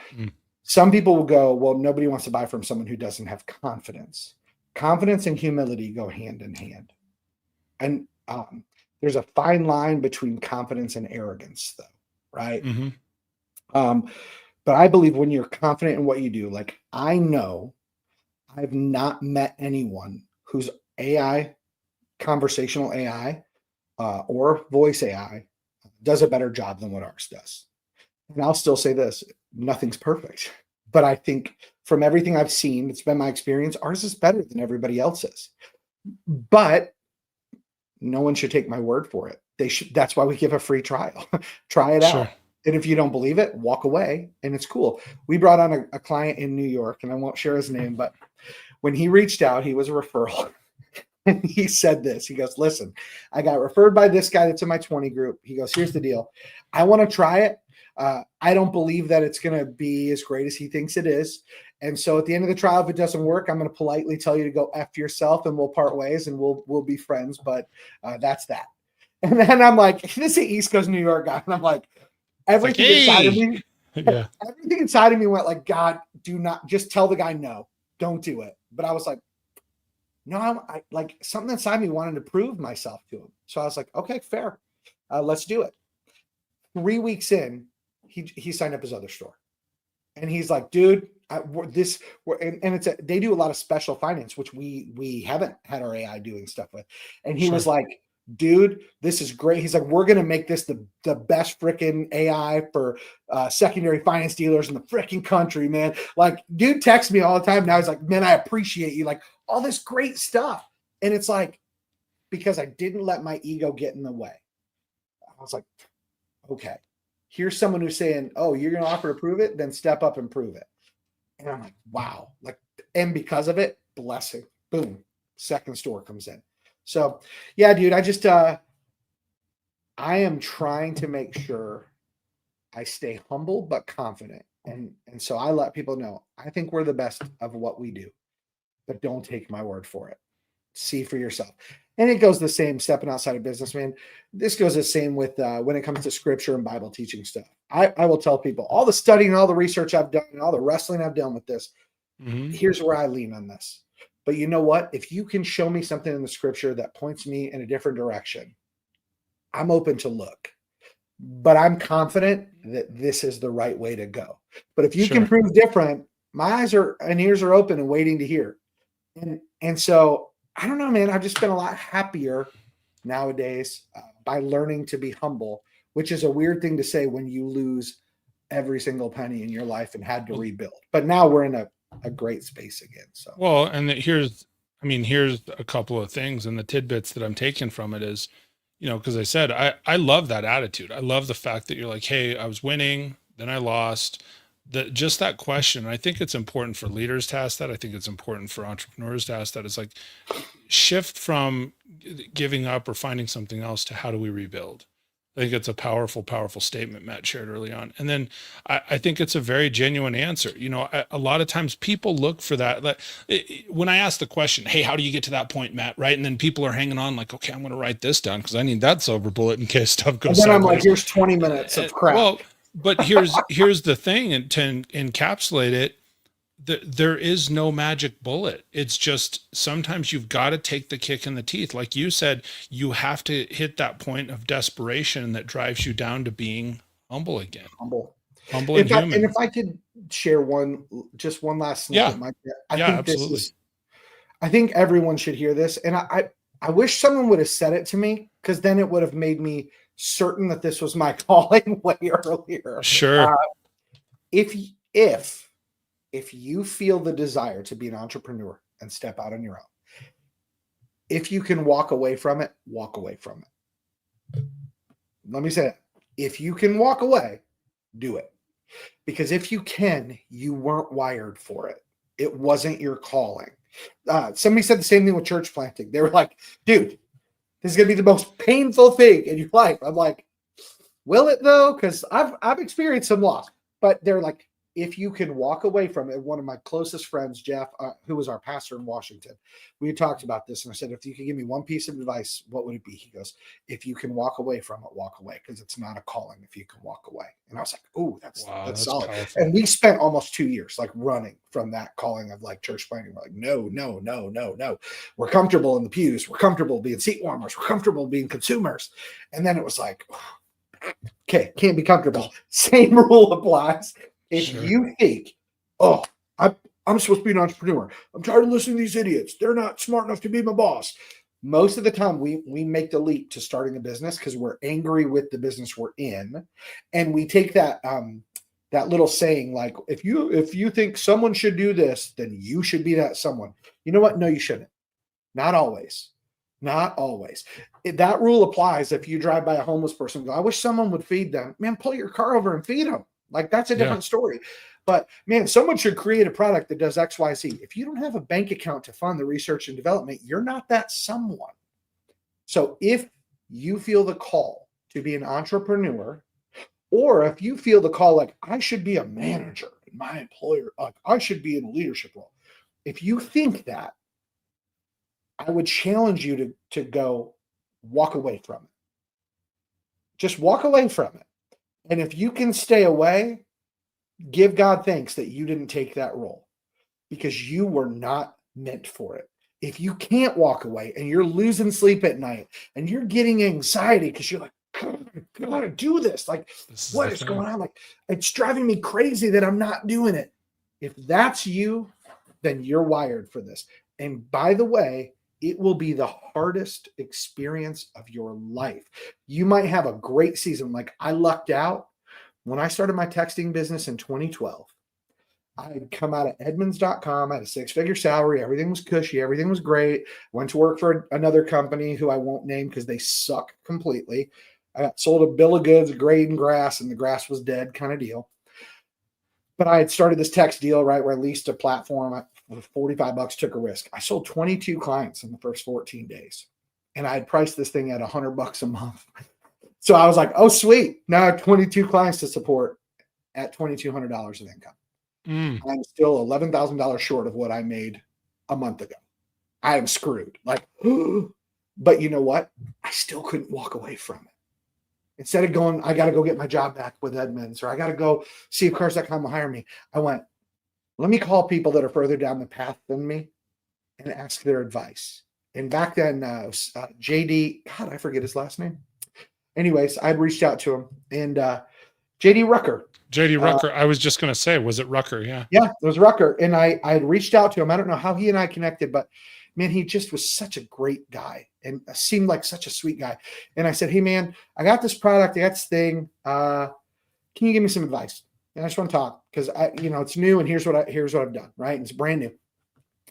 some people will go, well, nobody wants to buy from someone who doesn't have confidence. Confidence and humility go hand in hand. And there's a fine line between confidence and arrogance, though, right? But I believe when you're confident in what you do, like I know I've not met anyone whose AI, conversational AI, or voice AI does a better job than what ours does. And I'll still say this, nothing's perfect. But I think from everything I've seen, it's been my experience, ours is better than everybody else's. But no one should take my word for it. They should. That's why we give a free trial. Try it out. And if you don't believe it, walk away and it's cool. We brought on a client in New York, and I won't share his name, but when he reached out, he was a referral. And he said this, he goes, listen, I got referred by this guy that's in my 20 group. He goes, here's the deal. I want to try it. I don't believe that it's going to be as great as he thinks it is. And so at the end of the trial, if it doesn't work, I'm going to politely tell you to go F yourself and we'll part ways and we'll be friends. But that's that. And then I'm like, this is the East Coast New York guy. And I'm like, everything inside of me, everything inside of me went like, God, do not just tell the guy, no, don't do it. But I was like, no, I like something inside me wanted to prove myself to him. So I was like, okay, fair. Let's do it. 3 weeks in, he signed up his other store. And he's like, dude, they do a lot of special finance, which we haven't had our AI doing stuff with. And he was like, dude, this is great. He's like, we're going to make this the best freaking AI for secondary finance dealers in the freaking country, man. Like, dude texts me all the time. Now he's like, man, I appreciate you. Like all this great stuff. And it's like, because I didn't let my ego get in the way. I was like, okay, here's someone who's saying, oh, you're going to offer to prove it, then step up and prove it. And I'm like, wow. Like, and because of it, blessing, boom, second store comes in. So yeah, dude, I am trying to make sure I stay humble, but confident. And so I let people know, I think we're the best of what we do, but don't take my word for it. See for yourself. And it goes the same stepping outside of business, man. This goes the same with when it comes to scripture and Bible teaching stuff. I will tell people all the studying, all the research I've done, and all the wrestling I've done with this. Here's where I lean on this. But you know what? If you can show me something in the scripture that points me in a different direction, I'm open to look. But I'm confident that this is the right way to go. But if you can prove different, my eyes and ears are open and waiting to hear. And so I don't know, man. I've just been a lot happier nowadays by learning to be humble, which is a weird thing to say when you lose every single penny in your life and had to rebuild. But now we're in a great space again. So well, and here's a couple of things, and the tidbits that I'm taking from it is, because I said I love that attitude. I love the fact that you're like, hey, I was winning, then I lost. Just that question. I think it's important for leaders to ask that. I think it's important for entrepreneurs to ask that. It's like shift from giving up or finding something else to how do we rebuild? I think it's a powerful, powerful statement Matt shared early on. And then I think it's a very genuine answer. A lot of times people look for that. Like, when I ask the question, hey, how do you get to that point, Matt? Right. And then people are hanging on like, okay, I'm going to write this down because I need that silver bullet in case stuff goes. And then I'm like, here's 20 minutes of crap. Well, but here's the thing, and to encapsulate it, there is no magic bullet. It's just sometimes you've got to take the kick in the teeth. Like you said, you have to hit that point of desperation that drives you down to being humble again. Humble and human. And if I could share one last snippet, Mike, absolutely. I think everyone should hear this. And I wish someone would have said it to me, because then it would have made me certain that this was my calling way earlier. Sure. If you feel the desire to be an entrepreneur and step out on your own, if you can walk away from it, walk away from it. Let me say that. If you can walk away, do it. Because if you can, you weren't wired for it. It wasn't your calling. Somebody said the same thing with church planting. They were like, dude, this is going to be the most painful thing in your life. I'm like, will it though? Because I've experienced some loss. But they're like, if you can walk away from it. One of my closest friends, Jeff, who was our pastor in Washington, we had talked about this. And I said, if you could give me one piece of advice, what would it be? He goes, if you can walk away from it, walk away. Because it's not a calling if you can walk away. And I was like, oh, that's solid. Powerful. And we spent almost 2 years like running from that calling of like church planting. We're like, no. We're comfortable in the pews. We're comfortable being seat warmers. We're comfortable being consumers. And then it was like, okay, can't be comfortable. Same rule applies. If you think, oh, I'm supposed to be an entrepreneur. I'm tired of listening to these idiots. They're not smart enough to be my boss. Most of the time we make the leap to starting a business because we're angry with the business we're in. And we take that little saying, like, if you think someone should do this, then you should be that someone. You know what? No, you shouldn't. Not always. Not always. That rule applies if you drive by a homeless person and go, I wish someone would feed them. Man, pull your car over and feed them. Like, that's a different story. But man, someone should create a product that does X, Y, Z. If you don't have a bank account to fund the research and development, you're not that someone. So if you feel the call to be an entrepreneur, or if you feel the call, like, I should be a manager in my employer, like, I should be in a leadership role. If you think that, I would challenge you to go walk away from it. Just walk away from it. And if you can stay away, give God thanks that you didn't take that role, because you were not meant for it. If you can't walk away and you're losing sleep at night and you're getting anxiety because you're like, I gotta do this. Like, what is going on? Like, it's driving me crazy that I'm not doing it. If that's you, then you're wired for this. And by the way, it will be the hardest experience of your life. You might have a great season. Like, I lucked out. When I started my texting business in 2012, I had come out of Edmunds.com. I had a 6-figure salary. Everything was cushy. Everything was great. Went to work for another company who I won't name because they suck completely. I got sold a bill of goods, grading grass, and the grass was dead kind of deal. But I had started this text deal, right, where I leased a platform. For $45, took a risk. I sold 22 clients in the first 14 days. And I had priced this thing at $100 a month. So I was like, oh, sweet. Now I have 22 clients to support at $2,200 of income. I'm still $11,000 short of what I made a month ago. I am screwed. Like, But you know what? I still couldn't walk away from it. Instead of going, I got to go get my job back with Edmunds, or I got to go see if Cars.com will hire me. I went, let me call people that are further down the path than me and ask their advice. And back then, JD, God, I forget his last name. Anyways, I'd reached out to him, and JD Rucker. JD Rucker. I was just going to say, was it Rucker? Yeah. Yeah, it was Rucker. And I had reached out to him. I don't know how he and I connected, but man, he just was such a great guy and seemed like such a sweet guy. And I said, hey man, I got this product, I got this thing. Can you give me some advice? And I just want to talk because it's new and here's what I've done, right? And it's brand new.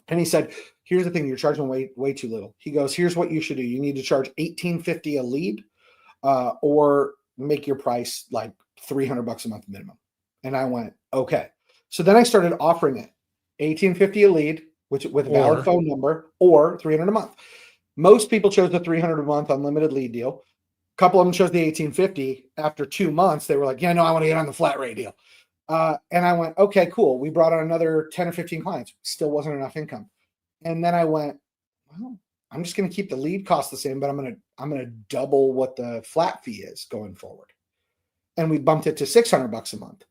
And he said, here's the thing, you're charging way too little. He goes, here's what you should do. You need to charge $18.50 a lead, or make your price like $300 a month minimum. And I went, okay. So then I started offering it $18.50 a lead, which with a valid phone number, or $300 a month. Most people chose the $300 a month unlimited lead deal. A couple of them chose the $18.50. After 2 months, they were like, yeah, no, I want to get on the flat rate deal. And I went, okay, cool. We brought on another 10 or 15 clients. Still wasn't enough income. And then I went, well, I'm just going to keep the lead cost the same, but I'm going to double what the flat fee is going forward. And we bumped it to $600 a month.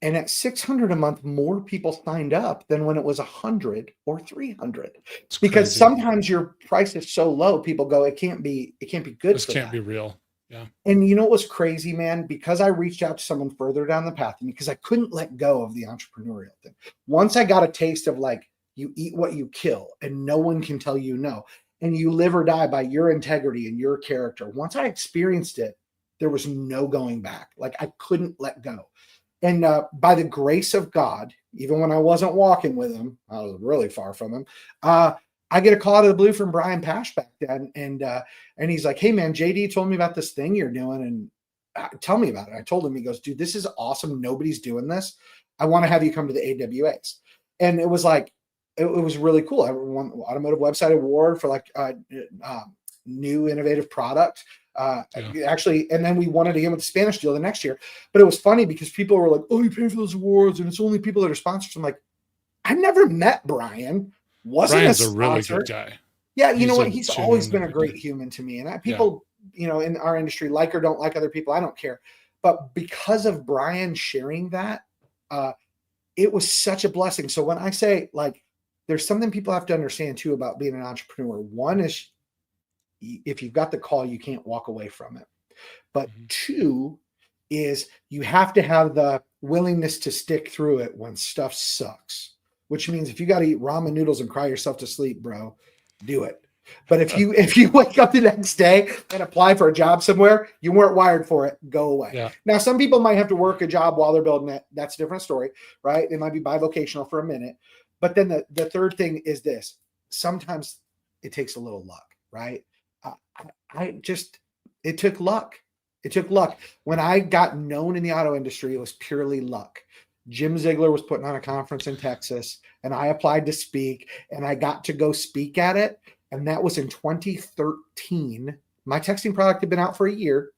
And at $600 a month, more people signed up than when it was $100 or $300. It's because crazy. Sometimes your price is so low, people go, it can't be good. This can't be real. Yeah. And you know what was crazy, man? Because I reached out to someone further down the path, and because I couldn't let go of the entrepreneurial thing. Once I got a taste of like, you eat what you kill, and no one can tell you no, and you live or die by your integrity and your character. Once I experienced it, there was no going back. Like I couldn't let go. And by the grace of God, even when I wasn't walking with him, I was really far from him. I get a call out of the blue from Brian Pash back then. And he's like, hey man, JD told me about this thing you're doing, and tell me about it. I told him, he goes, dude, this is awesome. Nobody's doing this. I want to have you come to the AWAs. And it was like, it was really cool. I won the Automotive Website Award for like new innovative product. Actually, and then we won it again with the Spanish deal the next year. But it was funny because people were like, oh, you pay for those awards and it's only people that are sponsors. I'm like, I never met Brian. Brian's a really good guy. Yeah, you know what? He's always been a great human to me. And people, in our industry, like or don't like other people, I don't care. But because of Brian sharing that, it was such a blessing. So when I say, like, there's something people have to understand too about being an entrepreneur. One is, if you've got the call, you can't walk away from it. But two is you have to have the willingness to stick through it when stuff sucks, which means if you got to eat ramen noodles and cry yourself to sleep, bro, do it. But if you wake up the next day and apply for a job somewhere, you weren't wired for it, go away. Yeah. Now, some people might have to work a job while they're building it. That's a different story, right? They might be bivocational for a minute. But then the third thing is this. Sometimes it takes a little luck, right? It took luck. It took luck. When I got known in the auto industry, it was purely luck. Jim Ziegler was putting on a conference in Texas, and I applied to speak, and I got to go speak at it. And that was in 2013. My texting product had been out for a year.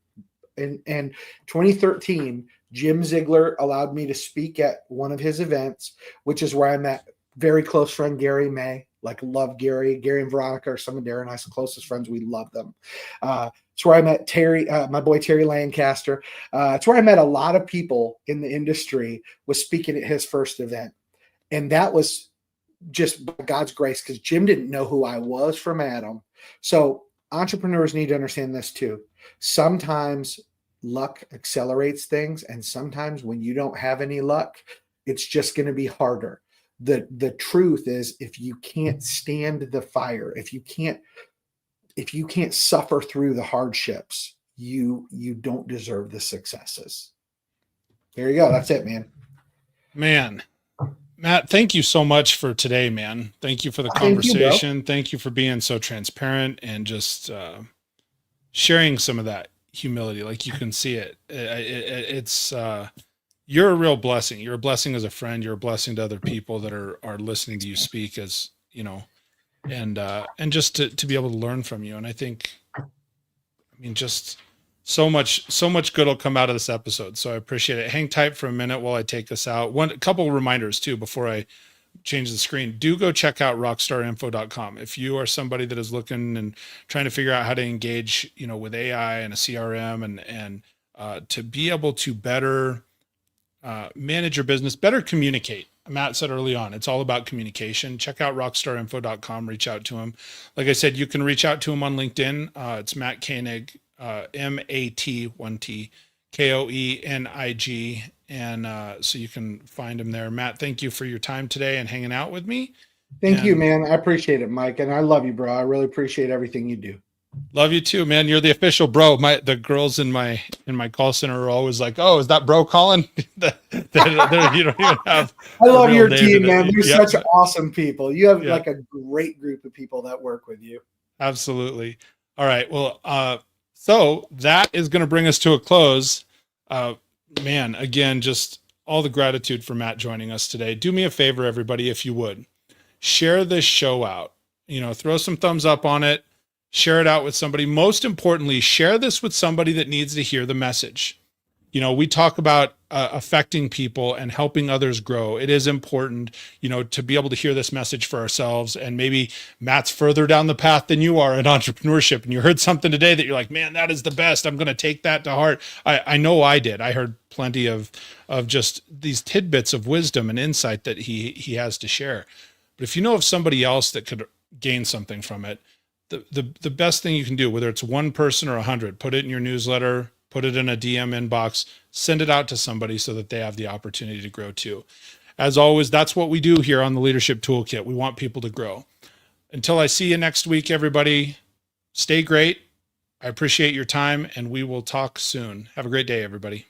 And 2013, Jim Ziegler allowed me to speak at one of his events, which is where I met very close friend Gary May. Like, love Gary. Gary and Veronica are some of Darren and I's closest friends. We love them. It's where I met Terry, my boy Terry Lancaster. It's where I met a lot of people in the industry, was speaking at his first event. And that was just by God's grace, because Jim didn't know who I was from Adam. So entrepreneurs need to understand this too. Sometimes luck accelerates things. And sometimes when you don't have any luck, it's just going to be harder. The truth is, if you can't stand the fire, if you can't suffer through the hardships, you don't deserve the successes. There you go. That's it, man. Man, Matt, thank you so much for today, man. Thank you for the conversation. Thank you for being so transparent and just sharing some of that humility. Like, you can see it. It's you're a real blessing. You're a blessing as a friend. You're a blessing to other people that are listening to you speak, as you know, and just to be able to learn from you. And I think, just so much good will come out of this episode. So I appreciate it. Hang tight for a minute while I take us out. A couple of reminders too, before I change the screen, do go check out rockstarinfo.com. If you are somebody that is looking and trying to figure out how to engage, with AI and a CRM and to be able to better manage your business, better communicate. Matt said early on, it's all about communication. Check out rockstarinfo.com, reach out to him. Like I said, you can reach out to him on LinkedIn. It's Mat Koenig, MAT1T KOENIG. And so you can find him there. Matt, thank you for your time today and hanging out with me. Thank you, man. I appreciate it, Mike. And I love you, bro. I really appreciate everything you do. Love you too, man. You're the official bro. The girls in my call center are always like, "Oh, is that bro calling?" You don't even have. I love your team, man. You're such awesome people. You have like a great group of people that work with you. Absolutely. All right. Well, so that is going to bring us to a close. Man, again, just all the gratitude for Matt joining us today. Do me a favor, everybody, if you would share this show out. Throw some thumbs up on it. Share it out with somebody. Most importantly, share this with somebody that needs to hear the message. We talk about affecting people and helping others grow. It is important, to be able to hear this message for ourselves. And maybe Matt's further down the path than you are in entrepreneurship. And you heard something today that you're like, man, that is the best. I'm going to take that to heart. I know I did. I heard plenty of just these tidbits of wisdom and insight that he has to share. But if you know of somebody else that could gain something from it, the best thing you can do, whether it's one person or 100, put it in your newsletter, put it in a DM inbox, send it out to somebody so that they have the opportunity to grow too. As always, that's what we do here on the Leadership Toolkit. We want people to grow. Until I see you next week, everybody, stay great. I appreciate your time, and we will talk soon. Have a great day, everybody.